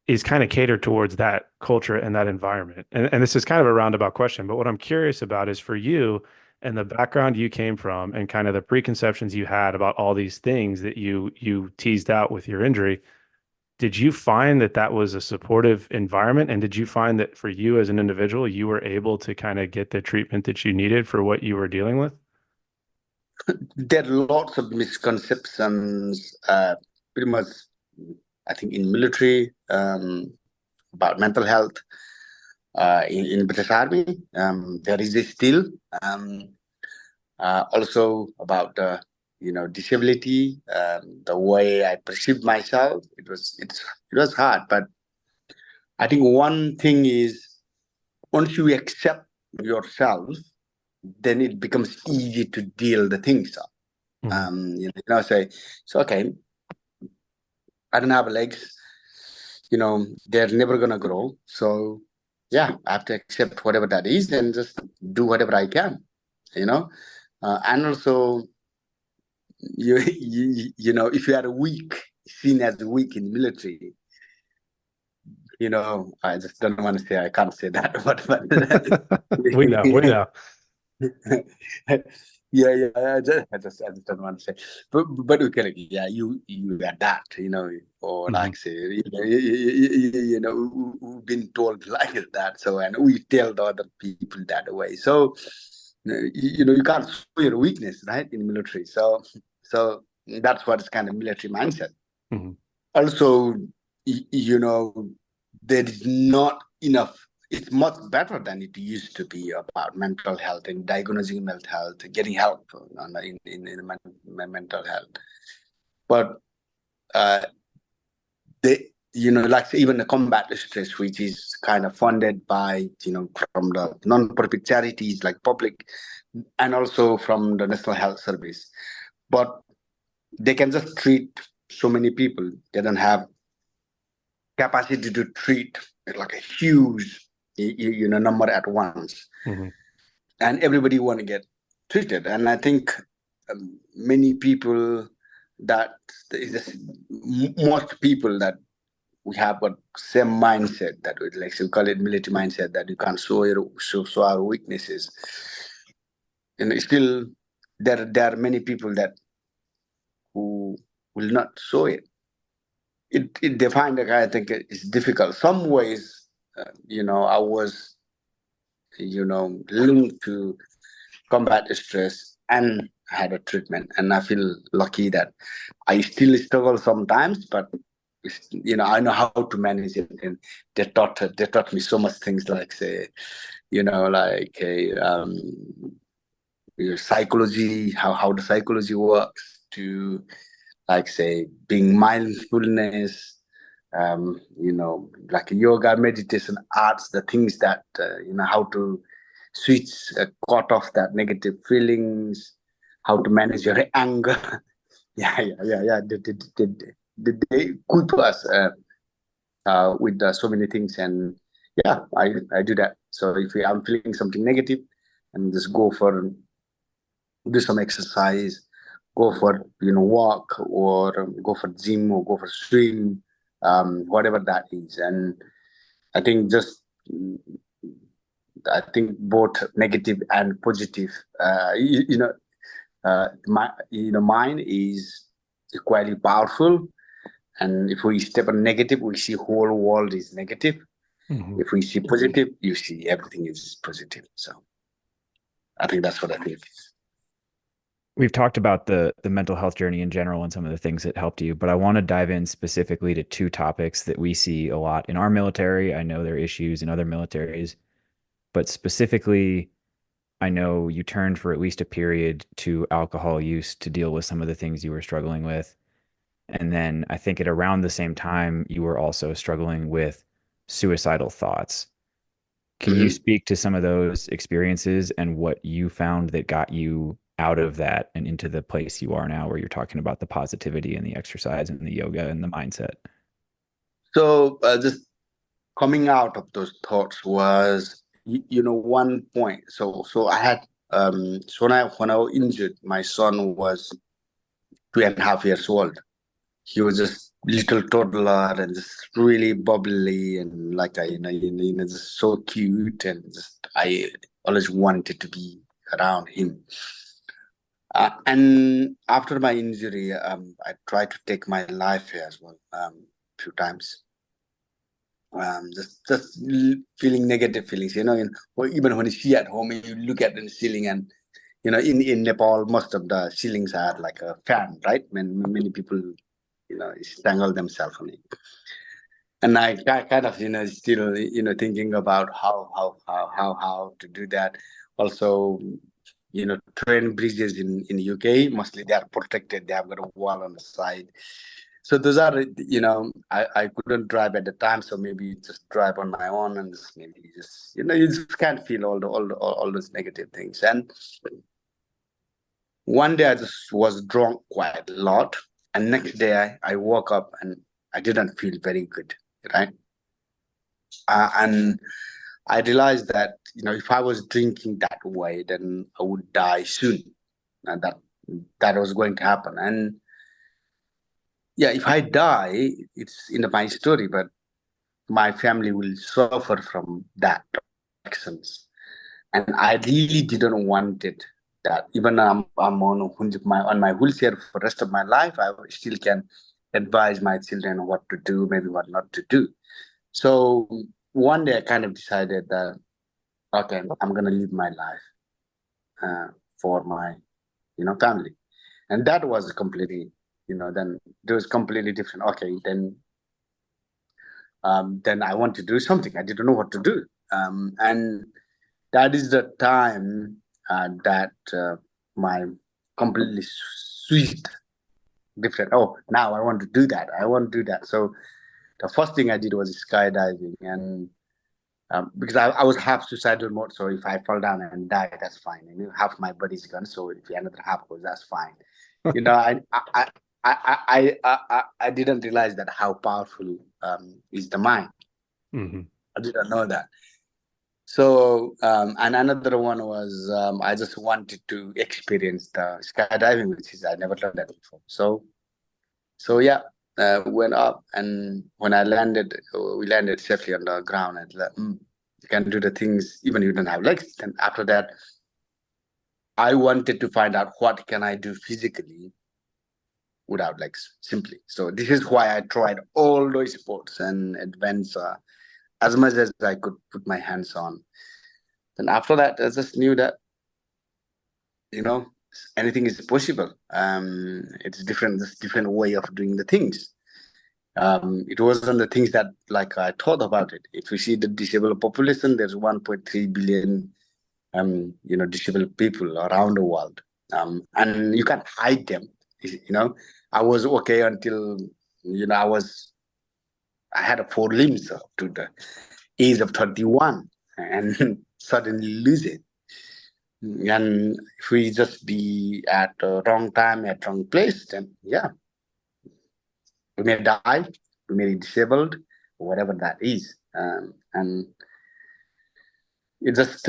is kind of catered towards that culture and that environment. And this is kind of a roundabout question, but what I'm curious about is for you and the background you came from and kind of the preconceptions you had about all these things that you teased out with your injury. Did you find that that was a supportive environment? And did you find that for you as an individual, you were able to kind of get the treatment that you needed for what you were dealing with? There are lots of misconceptions, pretty much, I think, in military, about mental health. In British Army, there is a still, also about disability, the way I perceived myself. It was hard, but I think one thing is, once you accept yourself, then it becomes easy to deal the things up. Say, so okay, I don't have legs. They're never gonna grow. So yeah, I have to accept whatever that is and just do whatever I can. And also, if you are weak, seen as weak in military, I just don't want to say, I can't say that, but We know. I just don't want to say, but okay, yeah, you adapt, or Mhm. like say, we've been told like that, so and we tell the other people that way, so you can't show your weakness, right, in military, so that's what is kind of military mindset. Mhm. Also, there is not enough. It's much better than it used to be about mental health and diagnosing mental health, getting help in mental health. But uh, they, like even the combat stress, which is kind of funded by, from the non-profit charities like public, and also from the National Health Service. But they can just treat so many people. They don't have capacity to treat like a huge number at once, Mhm. and everybody want to get treated. And I think many people that most people that we have a same mindset that we call it military mindset, that you can't show our weaknesses, and still there are many people that who will not show it. It defined, I think it's difficult some ways. I was linked to combat stress and had a treatment, and I feel lucky that I still struggle sometimes, but I know how to manage it, and they taught me so much things, like say, like psychology, how the psychology works, to like say being mindfulness, like yoga, meditation, arts, the things that how to switch, cut off that negative feelings, how to manage your anger. Yeah. They equip us with so many things, and yeah, I do that. So if I'm feeling something negative, and just go for do some exercise, go for walk, or go for gym, or go for swim, whatever that is. And I think just I think both negative and positive, mine is equally powerful. And if we step on negative, we see whole world is negative. Mhm. If we see positive, you see everything is positive. So I think that's what I think. We've talked about the mental health journey in general and some of the things that helped you, but I want to dive in specifically to two topics that we see a lot in our military. I know there are issues in other militaries, but specifically, I know you turned for at least a period to alcohol use to deal with some of the things you were struggling with. And then I think at around the same time, you were also struggling with suicidal thoughts. Can you Mhm. speak to some of those experiences and what you found that got you out of that and into the place you are now, where you're talking about the positivity and the exercise and the yoga and the mindset? So just coming out of those thoughts was, one point. So I had so when I was injured, my son was 2.5 years old. He was just little toddler and just really bubbly, and like just so cute, and just I always wanted to be around him. And after my injury, I tried to take my life here as well, few times. Just feeling negative feelings, or even when you see at home, you look at the ceiling, and in Nepal, most of the ceilings are like a fan, right? Many people, strangle themselves on it. And I kind of, still, thinking about how to do that. Also, train bridges in the UK, mostly they are protected. They have got a wall on the side. So those are, I couldn't drive at the time, so maybe just drive on my own, and just maybe just, you just can't feel all those negative things. And one day I just was drunk quite a lot, and next day I woke up and I didn't feel very good, right? And I realized that, if I was drinking that way, then I would die soon, and that was going to happen. And yeah, if I die, it's in my story, but my family will suffer from that actions, and I really didn't want it that even I'm on my wheelchair for the rest of my life, I still can advise my children what to do, maybe what not to do. So one day I kind of decided that, okay, I'm gonna live my life for my family, and that was completely then it was completely different. Okay, then I want to do something. I didn't know what to do, and that is the time that my completely switched different. Oh, now I want to do that. I want to do that. So the first thing I did was skydiving, and because I was half suicidal mode. So if I fall down and die, that's fine. And half my body's gone. So if another half goes, that's fine. I didn't realize that how powerful is the mind. Mm-hmm. I didn't know that. So, and another one was I just wanted to experience the skydiving, which is I never done that before. So yeah, went up, and when I landed, we landed safely on the ground, and you can do the things even you don't have legs. And after that, I wanted to find out what can I do physically without legs, simply. So this is why I tried all those sports and adventure as much as I could put my hands on. Then after that, I just knew that anything is possible. It's different way of doing the things. It wasn't the things that like I thought about it. If you see the disabled population, there's 1.3 billion disabled people around the world, and you can't hide them. I was okay until I had a 4 limbs up to the age of 31, and suddenly lose it. And if we just be at the wrong time, at wrong place, then yeah, we may die, we may be disabled, whatever that is. And it just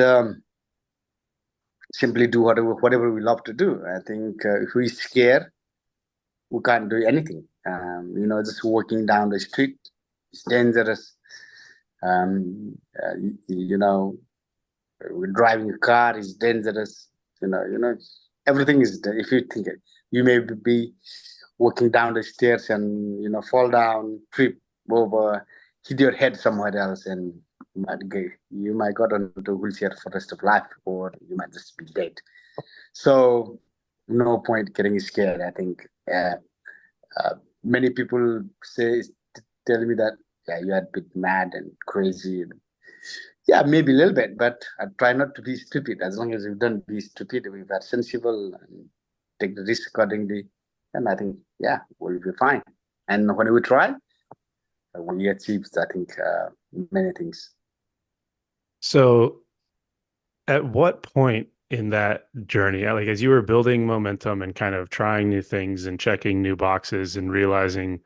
simply do whatever we love to do. I think if we scare, we can't do anything. Just walking down the street, it's dangerous. Um, uh, you know, driving a car is dangerous. Everything is. If you think it, you may be walking down the stairs and fall down, trip over, hit your head somewhere else, and you might got onto a wheelchair for the rest of life, or you might just be dead. So no point getting scared. I think many people tell me that you are a bit mad and crazy. Yeah, maybe a little bit, but I try not to be stupid. As long as you don't be stupid, we are sensible and take the risk accordingly, and I think we'll be fine. And when we try, we achieve, I think, many things. So, at what point in that journey, like as you were building momentum and kind of trying new things and checking new boxes and realizing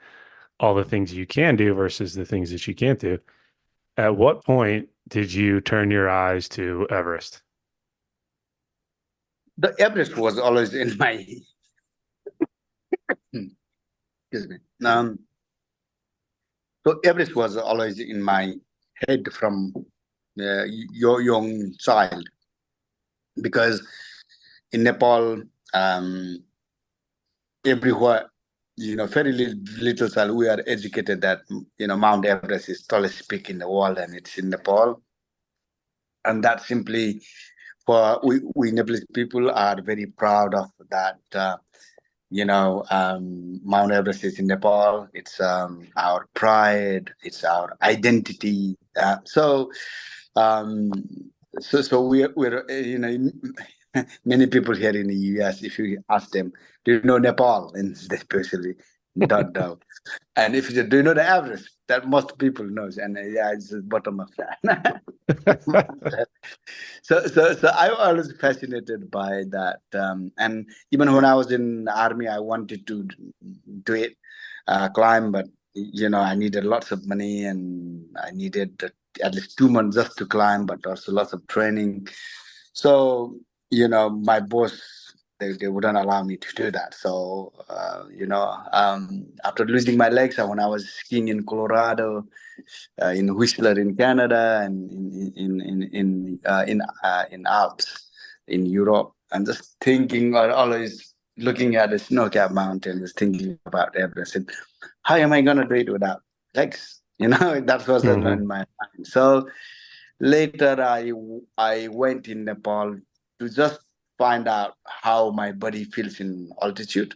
all the things you can do versus the things that you can't do, at what point did you turn your eyes to Everest? The Everest was always in my excuse me. So Everest was always in my head from your young child, because in Nepal, everywhere, very little child, we are educated that Mount Everest is tallest peak in the world, and it's in Nepal, and that simply for we Nepalese people are very proud of that. Mount Everest is in Nepal. It's our pride. It's our identity. Um, so we're many people here in the US, if you ask them, do you know Nepal? And they especially don't know. And if you say, do you know the Everest? That most people knows. And it's the bottom of that. So I was always fascinated by that. And even when I was in the army, I wanted to do it, climb, but I needed lots of money, and I needed at least 2 months just to climb, but also lots of training. So my boss, they wouldn't allow me to do that. So after losing my legs, when I was skiing in Colorado, in Whistler in Canada, and in Alps in Europe, I'm just thinking, or always looking at a snow-capped mountain, just thinking about Everest. And how am I gonna do it without legs? That was in Mhm. my mind. So later, I went in Nepal to just find out how my body feels in altitude,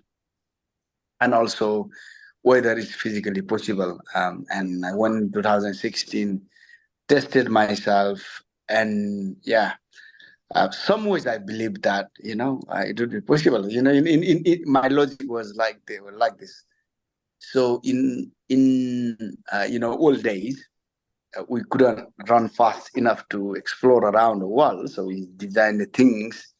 and also whether it's physically possible. And I went in 2016, tested myself, and yeah, some ways I believe that it would be possible. My logic was like they were like this. So in old days, we couldn't run fast enough to explore around the world, so we designed the things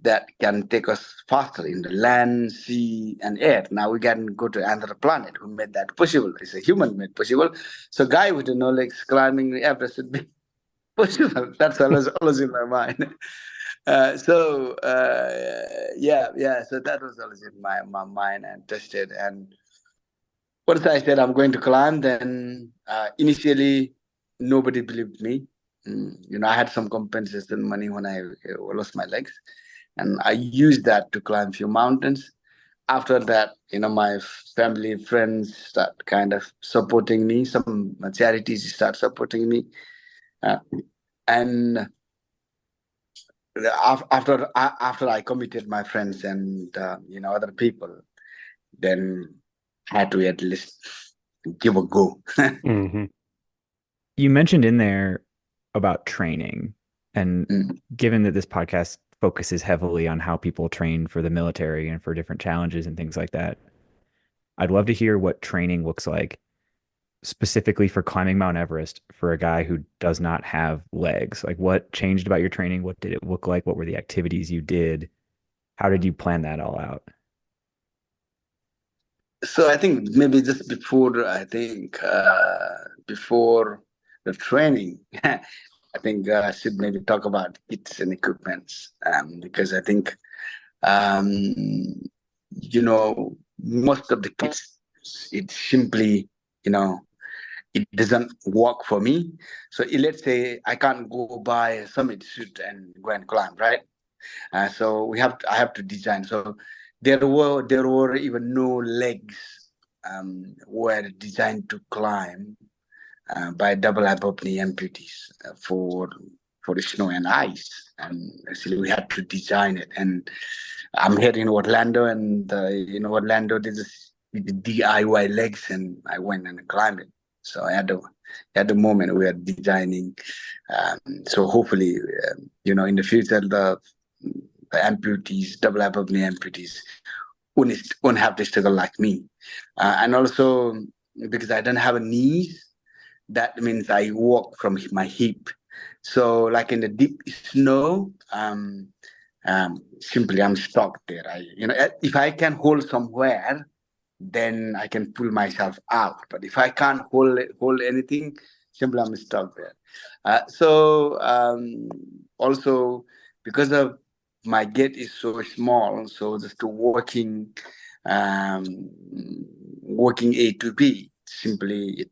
that can take us faster in the land, sea, and air. Now we can go to another planet who made that possible. It's a human made possible. So guy with the knowledge climbing the Everest would be possible. That's always in my mind. Yeah. So that was always in my mind and tested. And once I said I'm going to climb, then initially nobody believed me. I had some compensation money when I lost my legs, and I used that to climb a few mountains. After that, my family, friends start kind of supporting me. Some charities start supporting me, uh, and after I committed my friends and other people, then had to at least give a go. Mhm. You mentioned in there about training, and Mm. given that this podcast focuses heavily on how people train for the military and for different challenges and things like that, I'd love to hear what training looks like specifically for climbing Mount Everest for a guy who does not have legs. Like, what changed about your training? What did it look like? What were the activities you did? How did you plan that all out? So I think maybe just before the training, I think I should maybe talk about kits and equipments, because I think um, most of the kits, it simply you know it doesn't work for me. So let's say I can't go buy a summit suit and go and climb, right? So I have to design. So there were even no legs were designed to climb by double hypopnea amputees for the snow and ice. And actually, we had to design it. And I'm here in Orlando, and in Orlando there's this DIY legs, and I went and climbed it. So at the moment we are designing. So hopefully, in the future, the amputees, double hypopnea amputees, won't have to struggle like me. And also because I don't have a knees, that means I walk from my hip. So like in the deep snow, simply I'm stuck there. If I can hold somewhere, then I can pull myself out. But if I can't hold anything, simply I'm stuck there. So also because of my gait is so small, so just um, walking A to B, simply it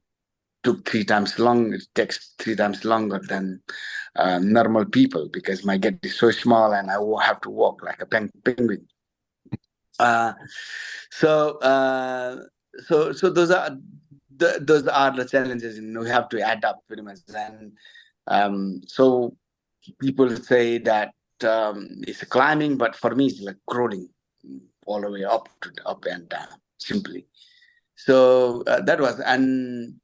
took 3 times long. It takes 3 times longer than normal people because my gait is so small and I will have to walk like a penguin. Uh, so uh, so those are the challenges, we have to adapt pretty much. And so people say that it's climbing, but for me it's like crawling all the way up and down simply. So that was, and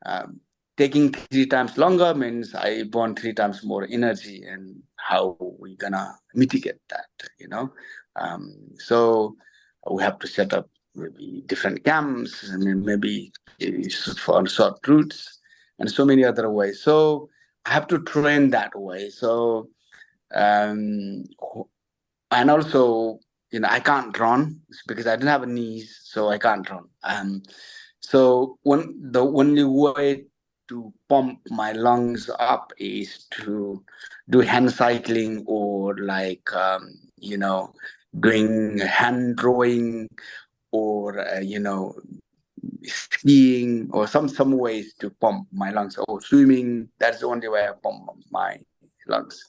um, taking 3 times longer means I burn 3 times more energy, and how we gonna mitigate that, so we have to set up maybe different camps, and maybe for short routes, and so many other ways. So I have to train that way. So um, and also, I can't run because I don't have knees, so I can't run. So the only way to pump my lungs up is to do hand cycling, or like doing hand rowing, or skiing, or some ways to pump my lungs, or swimming. That's the only way I pump my lungs.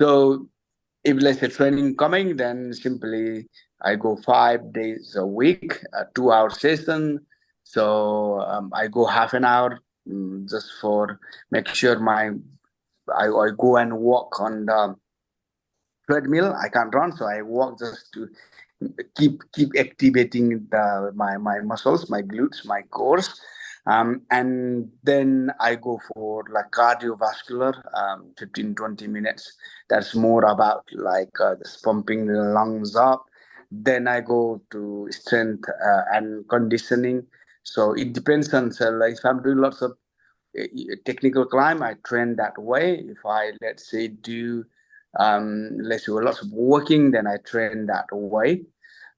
So if let's say training coming, then simply I go 5 days a week, a 2 hour session. So I go half an hour just for make sure I go and walk on the treadmill. I can't run, so I walk just to keep activating my muscles, my glutes, my cores. And then I go for like cardiovascular, 15-20 minutes. That's more about like just pumping the lungs up. Then I go to strength and conditioning. So it depends on, so like if I'm doing lots of technical climb, I train that way. If I, let's say, do let's say lots of walking, then I train that way.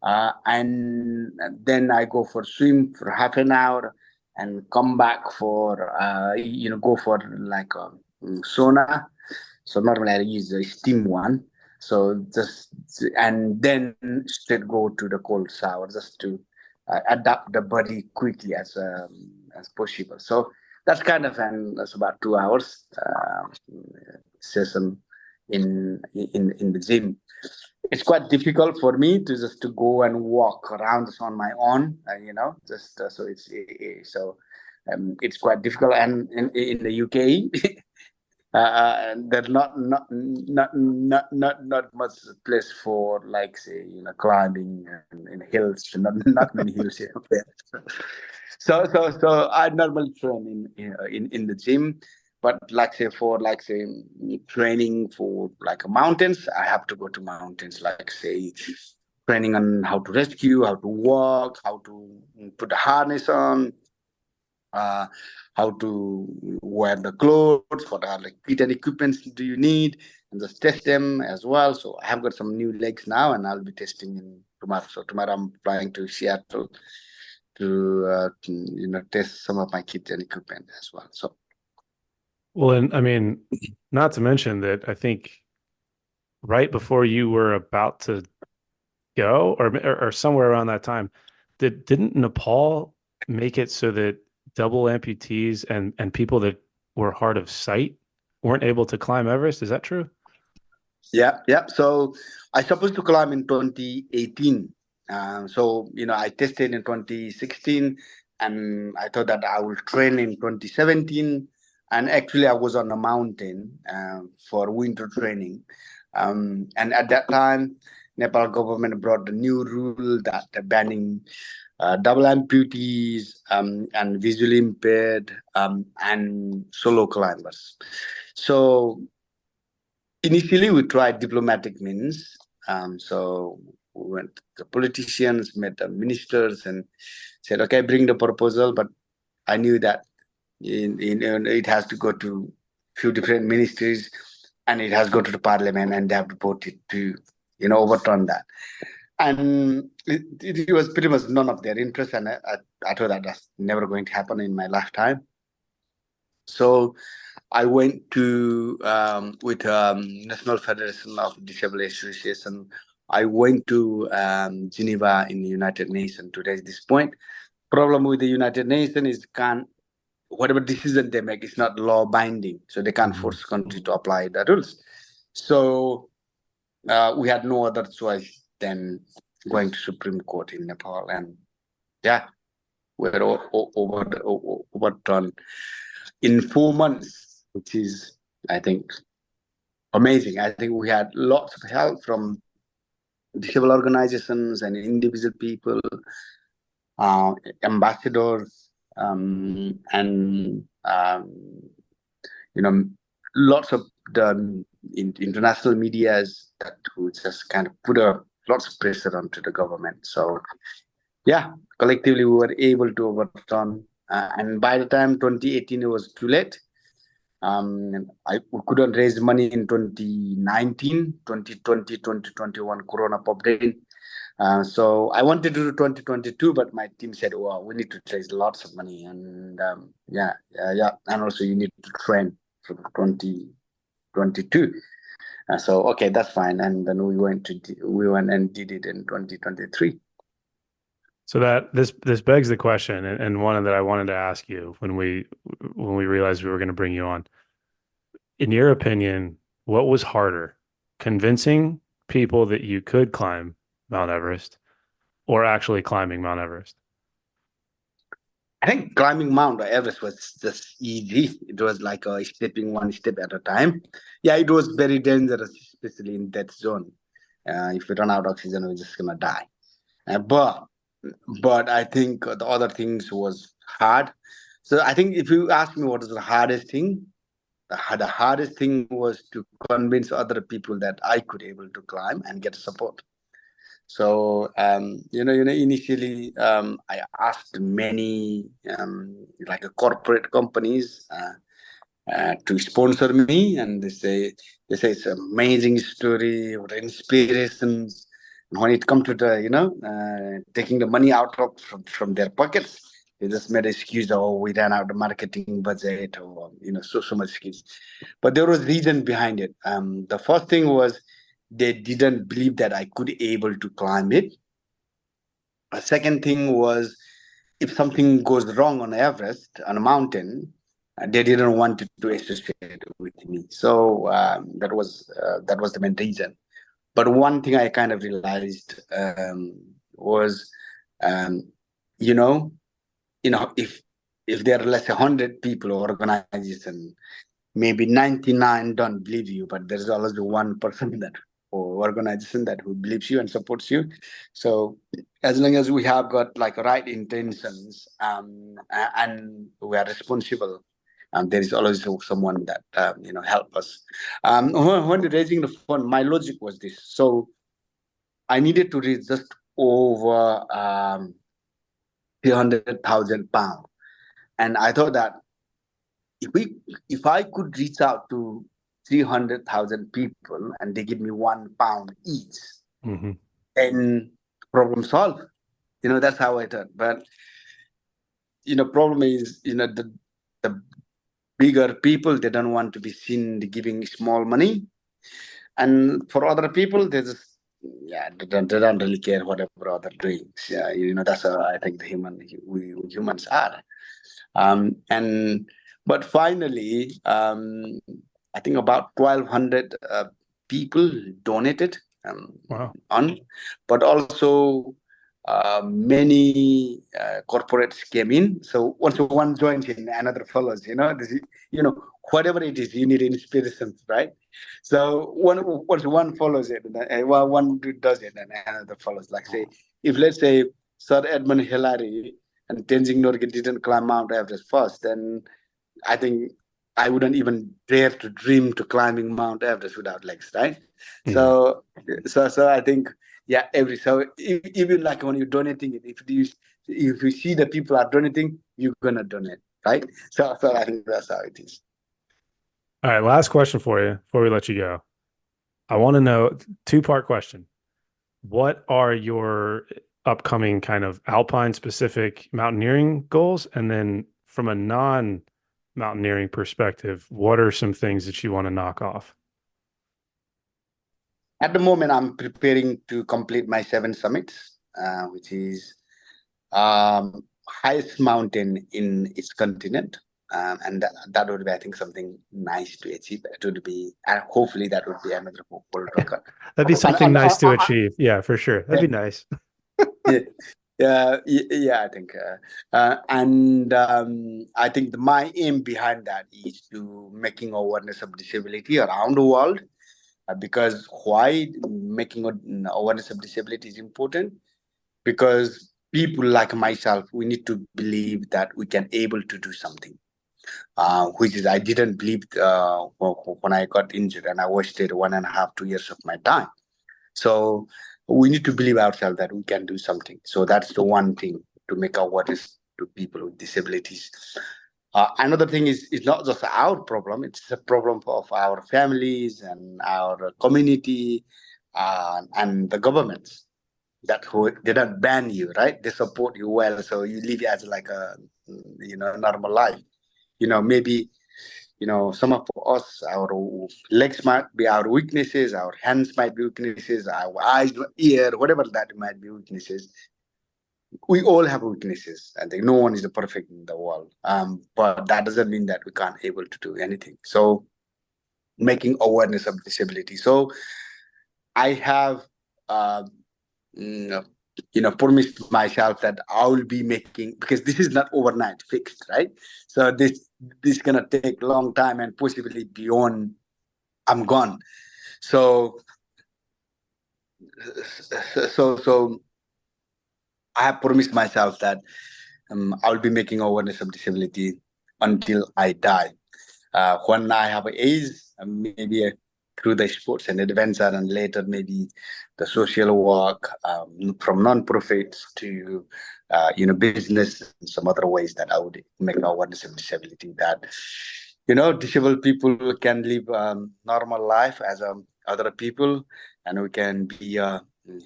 And then I go for swim for half an hour and come back for go for like a sauna. So normally I use the steam one. So just, and then straight go to the cold shower just to adapt the body quickly as possible. So that's about 2 hours session in the gym. It's quite difficult for me to just to go and walk around on my own, just so it's quite difficult. And in the UK, there's not much place for like say climbing in hills. Not many hills here. So I normally train in the gym, but like say for like say training for like mountains, I have to go to mountains. Like say training on how to rescue, how to walk, how to put a harness on, how to wear the clothes, what are like fit and equipments do you need, and just test them as well. So I have got some new legs now, and I'll be testing in tomorrow. So tomorrow I'm flying to Seattle to test some of my kit and equipment as well. So Well, and I mean, not to mention that I think right before you were about to go, or somewhere around that time, didn't Nepal make it so that double amputees and people that were hard of sight weren't able to climb Everest? Is that true? yeah. So I supposed to climb in 2018. So I tested in 2016, and I thought that I will train in 2017. And actually, I was on a mountain for winter training. And at that time, Nepal government brought the new rule that banning double amputees and visually impaired and solo climbers. So initially, we tried diplomatic means. So we went to the politicians, met the ministers, and said, "Okay, bring the proposal." But I knew that it has to go to a few different ministries, and it has to go to the parliament, and they have to vote it to overturn that. And it was pretty much none of their interest, and I thought that that's never going to happen in my lifetime. So I went to with National Federation of Disabled Association. I went to Geneva in the United Nations to raise this point. Problem with the United Nations is whatever decision they make is not law binding, so they can't force country to apply the rules. So we had no other choice than going to Supreme Court in Nepal, and we're overturned in 4 months, which is, I think, amazing. I think we had lots of help from disabled organizations and individual people, ambassadors, and lots of the international medias that would just kind of put lots of pressure onto the government. So collectively we were able to overturn. And by the time 2018, it was too late. We couldn't raise money in 2019, 2020, 2021, Corona popped in. So I wanted to do 2022, but my team said, "Well, we need to raise lots of money, and and also you need to train for 2022." So okay, that's fine, and then we went and did it in 2023. So that this begs the question, and one that I wanted to ask you when we realized we were going to bring you on. In your opinion, what was harder, convincing people that you could climb Mount Everest or actually climbing Mount Everest? I think climbing Mount Everest was just easy. It was like stepping one step at a time. Yeah, it was very dangerous, especially in that zone. If we run out of oxygen, we're just gonna die. But I think the other things was hard. So I think if you ask me what is the hardest thing, the hardest thing was to convince other people that I could able to climb and get support. So initially I asked many like corporate companies to sponsor me, and they say it's an amazing story or inspirations. And when it comes to the taking the money out from their pockets, they just made an excuse. Oh, we ran out of marketing budget, or so much excuse. But there was reason behind it. The first thing was they didn't believe that I could able to climb it. The second thing was if something goes wrong on Everest, on a mountain, they didn't want to associate with me. So that was the main reason. But one thing I kind of realized was, um, you know, if there are less than 100 people or organization, maybe 99 don't believe you, but there's always one person that or organization that who believes you and supports you. So as long as we have got like right intentions and we are responsible, there is always someone that help us. When raising the fund, my logic was this: so I needed to raise just over 300,000 pounds, and I thought that if I could reach out to 300,000 people and they give me £1 each, Mm-hmm. then problem solved. That's how I thought. But problem is, the bigger people, they don't want to be seen giving small money, and for other people, they don't really care whatever other doing. Yeah, that's how I think we humans are. And but finally, I think about 1,200 people donated. Wow. But also many corporates came in. So once one joins in, another follows. Whatever it is, you need inspiration, right? So once one follows it, one does it, and another follows. Like say, if let's say Sir Edmund Hillary and Tenzing Norgay didn't climb Mount Everest first, then I think I wouldn't even dare to dream to climbing Mount Everest without legs, right? Mm-hmm. So I think even like when you're donating it, if you see that people are donating, you're gonna donate, right? So I think that's how it is. All right, last question for you before we let you go. I want to know, two-part question. What are your upcoming kind of alpine specific mountaineering goals? And then from a non-mountaineering perspective, what are some things that you want to knock off? At the moment, I'm preparing to complete my 7 summits, which is highest mountain in its continent. And that would be, I think, something nice to achieve. It would be, and hopefully that would be another world record. That'd be something nice to achieve. Yeah, for sure. That'd be nice. Yeah, I think. And I think my aim behind that is to making awareness of disability around the world. Because why making awareness of disability is important? Because people like myself, we need to believe that we can able to do something. Which is I didn't believe when I got injured and I wasted 1.5, 2 years of my time. So we need to believe ourselves that we can do something. So that's the one thing, to make awareness to people with disabilities. Another thing is it's not just our problem, it's a problem of our families and our community and the governments they don't ban you, right? They support you well, so you live as like a normal life. Maybe some of us, our legs might be our weaknesses, our hands might be weaknesses, our eyes, ear, whatever that might be weaknesses. We all have weaknesses. I think no one is perfect in the world. But that doesn't mean that we can't able to do anything. So making awareness of disability. So I have, uh, mm, promised myself that I will be making, because this is not overnight fixed, right? So this gonna take long time and possibly beyond I'm gone. So so I have promised myself that I will be making awareness of disability until I die. When I have age, maybe through the sports and adventure, and later maybe the social work, from non-profits to business and some other ways that I would make awareness of disability, that disabled people can live normal life as other people, and we can be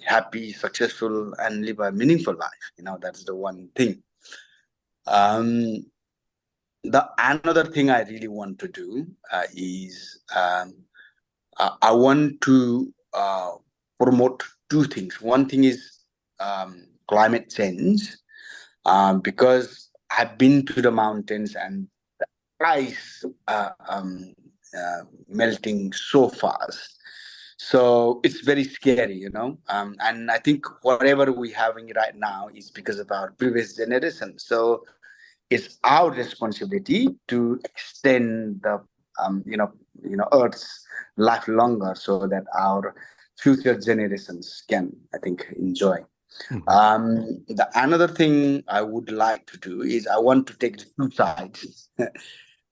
happy, successful, and live a meaningful life. That's the one thing. um the another thing I really want to do is, I want to promote two things. One thing is climate change, because I've been to the mountains and the ice melting so fast. So it's very scary. And I think whatever we're having right now is because of our previous generation. So it's our responsibility to extend the Earth's life longer, so that our future generations can, I think, enjoy. The another thing I would like to do is I want to take the two sides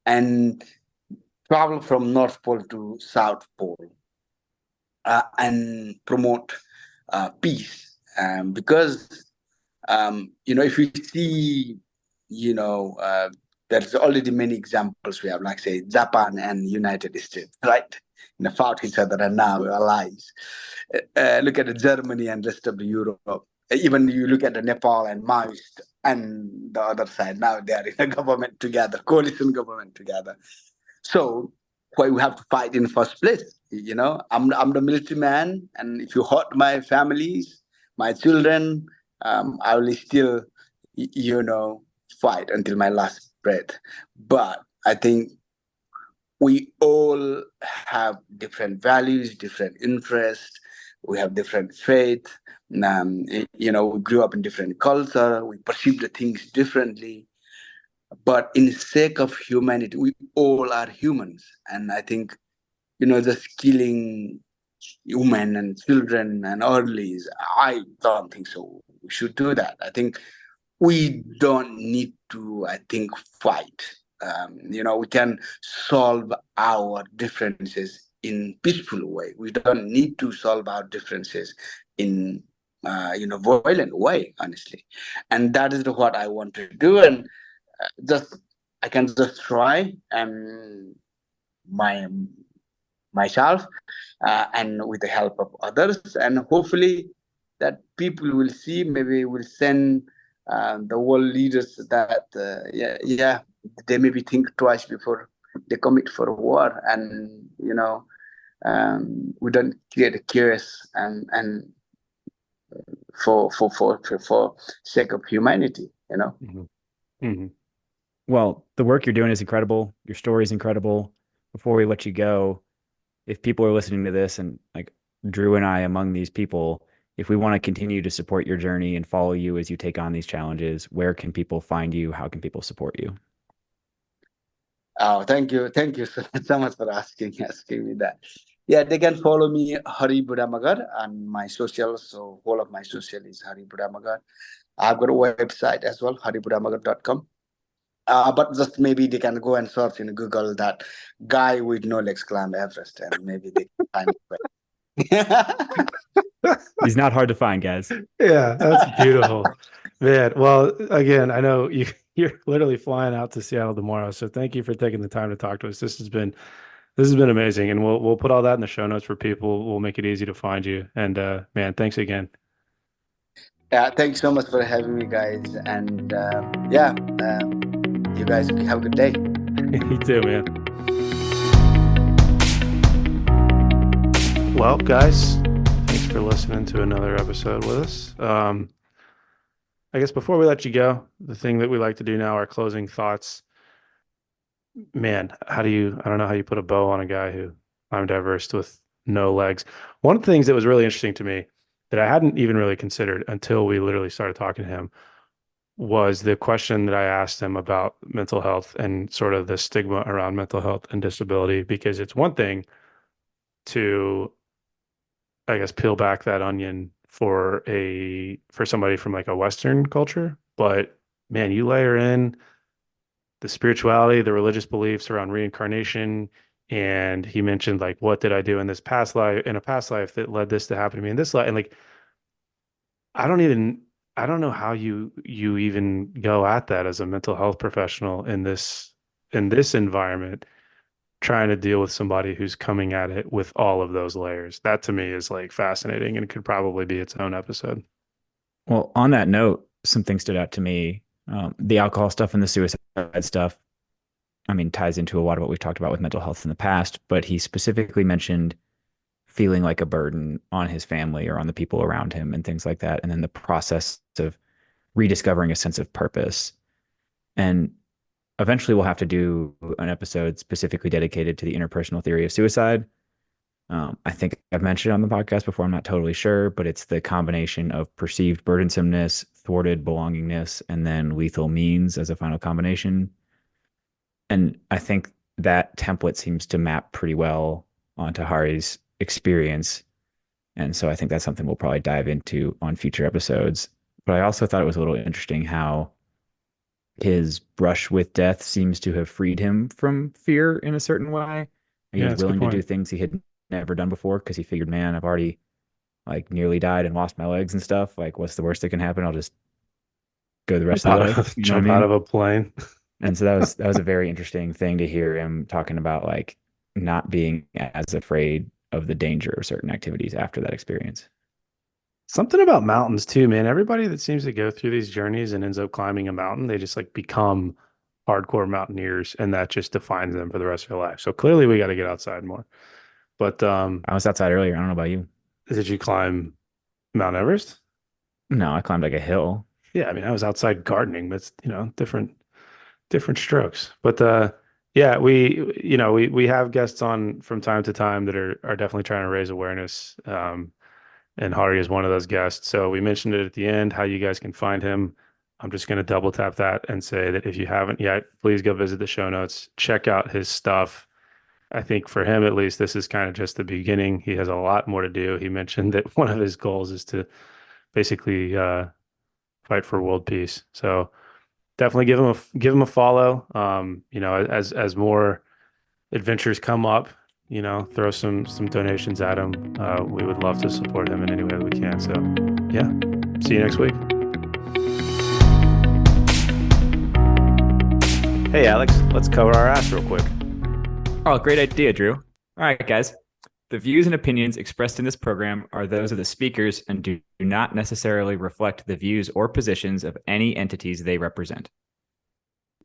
and travel from North Pole to South Pole, and promote peace. Because if we see, you know, uh, there's already many examples we have, like say Japan and United States, right? Fought each other and now we're allies. Look at the Germany and rest of the Europe. Even you look at the Nepal and Maoist and the other side. Now they are in a government together, coalition government together. So why we have to fight in the first place? I'm the military man, and if you hurt my families, my children, I will still, fight until my last breath. But I think we all have different values, different interests. We have different faith. We grew up in different culture. We perceive the things differently. But in the sake of humanity, we all are humans. And I think, just killing women and children and earlys, I don't think so. We should do that. I think we don't need to, I think, fight. We can solve our differences in peaceful way. We don't need to solve our differences in violent way, honestly. And that is what I want to do. And just I can just try my myself, and with the help of others, and hopefully that people will see, maybe will send the world leaders that they maybe think twice before they commit for a war, and we don't create a chaos, and for sake of humanity. Well, the work you're doing is incredible. Your story is incredible. Before we let you go, if people are listening to this and like Drew and I among these people, if we want to continue to support your journey and follow you as you take on these challenges, where can people find you? How can people support you? Oh, thank you so much for asking me that. Yeah, they can follow me, Hari Budha Magar, on my social. So all of my social is Hari Budha Magar. I've got a website as well, haribudhamagar.com. But just maybe they can go and search in Google that guy with no legs climb Everest, and maybe they can find it. He's not hard to find, guys. Yeah, that's beautiful. Man, well, again, I know you're literally flying out to Seattle tomorrow, so thank you for taking the time to talk to us. This has been amazing, and we'll put all that in the show notes for people. We'll make it easy to find you. And man, thanks again. Yeah, thanks so much for having me, guys. And you guys have a good day. You too, man. Well, guys, thanks for listening to another episode with us. I guess before we let you go, the thing that we like to do now, our closing thoughts. Man, I don't know how you put a bow on a guy who climbed Everest with no legs. One of the things that was really interesting to me that I hadn't even really considered until we literally started talking to him was the question that I asked him about mental health and sort of the stigma around mental health and disability, because it's one thing to, I guess, peel back that onion for somebody from like a Western culture, but man, you layer in the spirituality, the religious beliefs around reincarnation, and he mentioned like, what did I do in a past life that led this to happen to me in this life? And like, I don't even I don't know how you even go at that as a mental health professional in this environment, trying to deal with somebody who's coming at it with all of those layers. That to me is like fascinating and could probably be its own episode. Well, on that note, something stood out to me. The alcohol stuff and the suicide stuff, I mean, ties into a lot of what we've talked about with mental health in the past, but he specifically mentioned feeling like a burden on his family or on the people around him and things like that. And then the process of rediscovering a sense of purpose. And eventually we'll have to do an episode specifically dedicated to the interpersonal theory of suicide. I think I've mentioned it on the podcast before. I'm not totally sure, but it's the combination of perceived burdensomeness, thwarted belongingness, and then lethal means as a final combination. And I think that template seems to map pretty well onto Hari's experience. And so I think that's something we'll probably dive into on future episodes. But I also thought it was a little interesting how his brush with death seems to have freed him from fear in a certain way. He Yeah, was that's a good willing to do point. things he had never done before because he figured, man, I've already like nearly died and lost my legs and stuff. Like, what's the worst that can happen? I'll just go the rest of the way. You know what I Jump out mean? of a plane. And so that was a very interesting thing to hear him talking about, like not being as afraid of the danger of certain activities after that experience. Something about mountains too, man. Everybody that seems to go through these journeys and ends up climbing a mountain, they just like become hardcore mountaineers, and that just defines them for the rest of their life. So clearly we got to get outside more. But I was outside earlier. I don't know about you. did you climb Mount Everest? No, I climbed like a hill. Yeah, I mean, I was outside gardening, but it's, different strokes. But yeah, we have guests on from time to time that are definitely trying to raise awareness. And Hari is one of those guests. So we mentioned it at the end, how you guys can find him. I'm just going to double tap that and say that if you haven't yet, please go visit the show notes, check out his stuff. I think for him, at least, this is kind of just the beginning. He has a lot more to do. He mentioned that one of his goals is to basically fight for world peace. So definitely give him a follow. As more adventures come up, throw some donations at him. We would love to support him in any way we can. So yeah, see you next week. Hey, Alex, let's cover our ass real quick. Oh, great idea, Drew. All right, guys. The views and opinions expressed in this program are those of the speakers and do not necessarily reflect the views or positions of any entities they represent.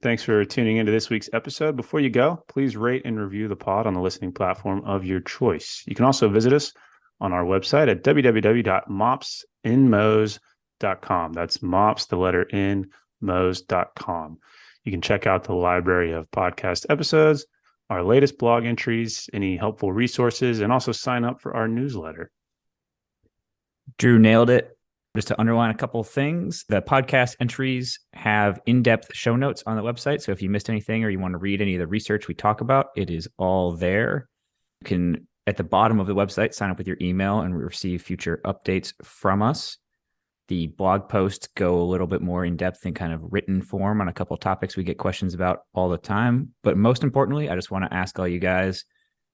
Thanks for tuning into this week's episode. Before you go, please rate and review the pod on the listening platform of your choice. You can also visit us on our website at www.mopsinmos.com. That's mops, the letter N, mos.com. You can check out the library of podcast episodes, our latest blog entries, any helpful resources, and also sign up for our newsletter. Drew nailed it. Just to underline a couple of things, the podcast entries have in-depth show notes on the website. So if you missed anything or you want to read any of the research we talk about, it is all there. You can, at the bottom of the website, sign up with your email and receive future updates from us. The blog posts go a little bit more in depth in kind of written form on a couple of topics we get questions about all the time. But most importantly, I just want to ask all you guys,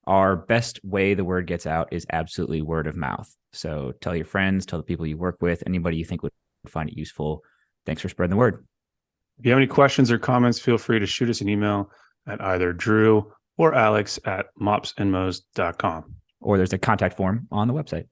our best way the word gets out is absolutely word of mouth. So tell your friends, tell the people you work with, anybody you think would find it useful. Thanks for spreading the word. If you have any questions or comments, feel free to shoot us an email at either Drew or Alex at mopsinmos.com. Or there's a contact form on the website.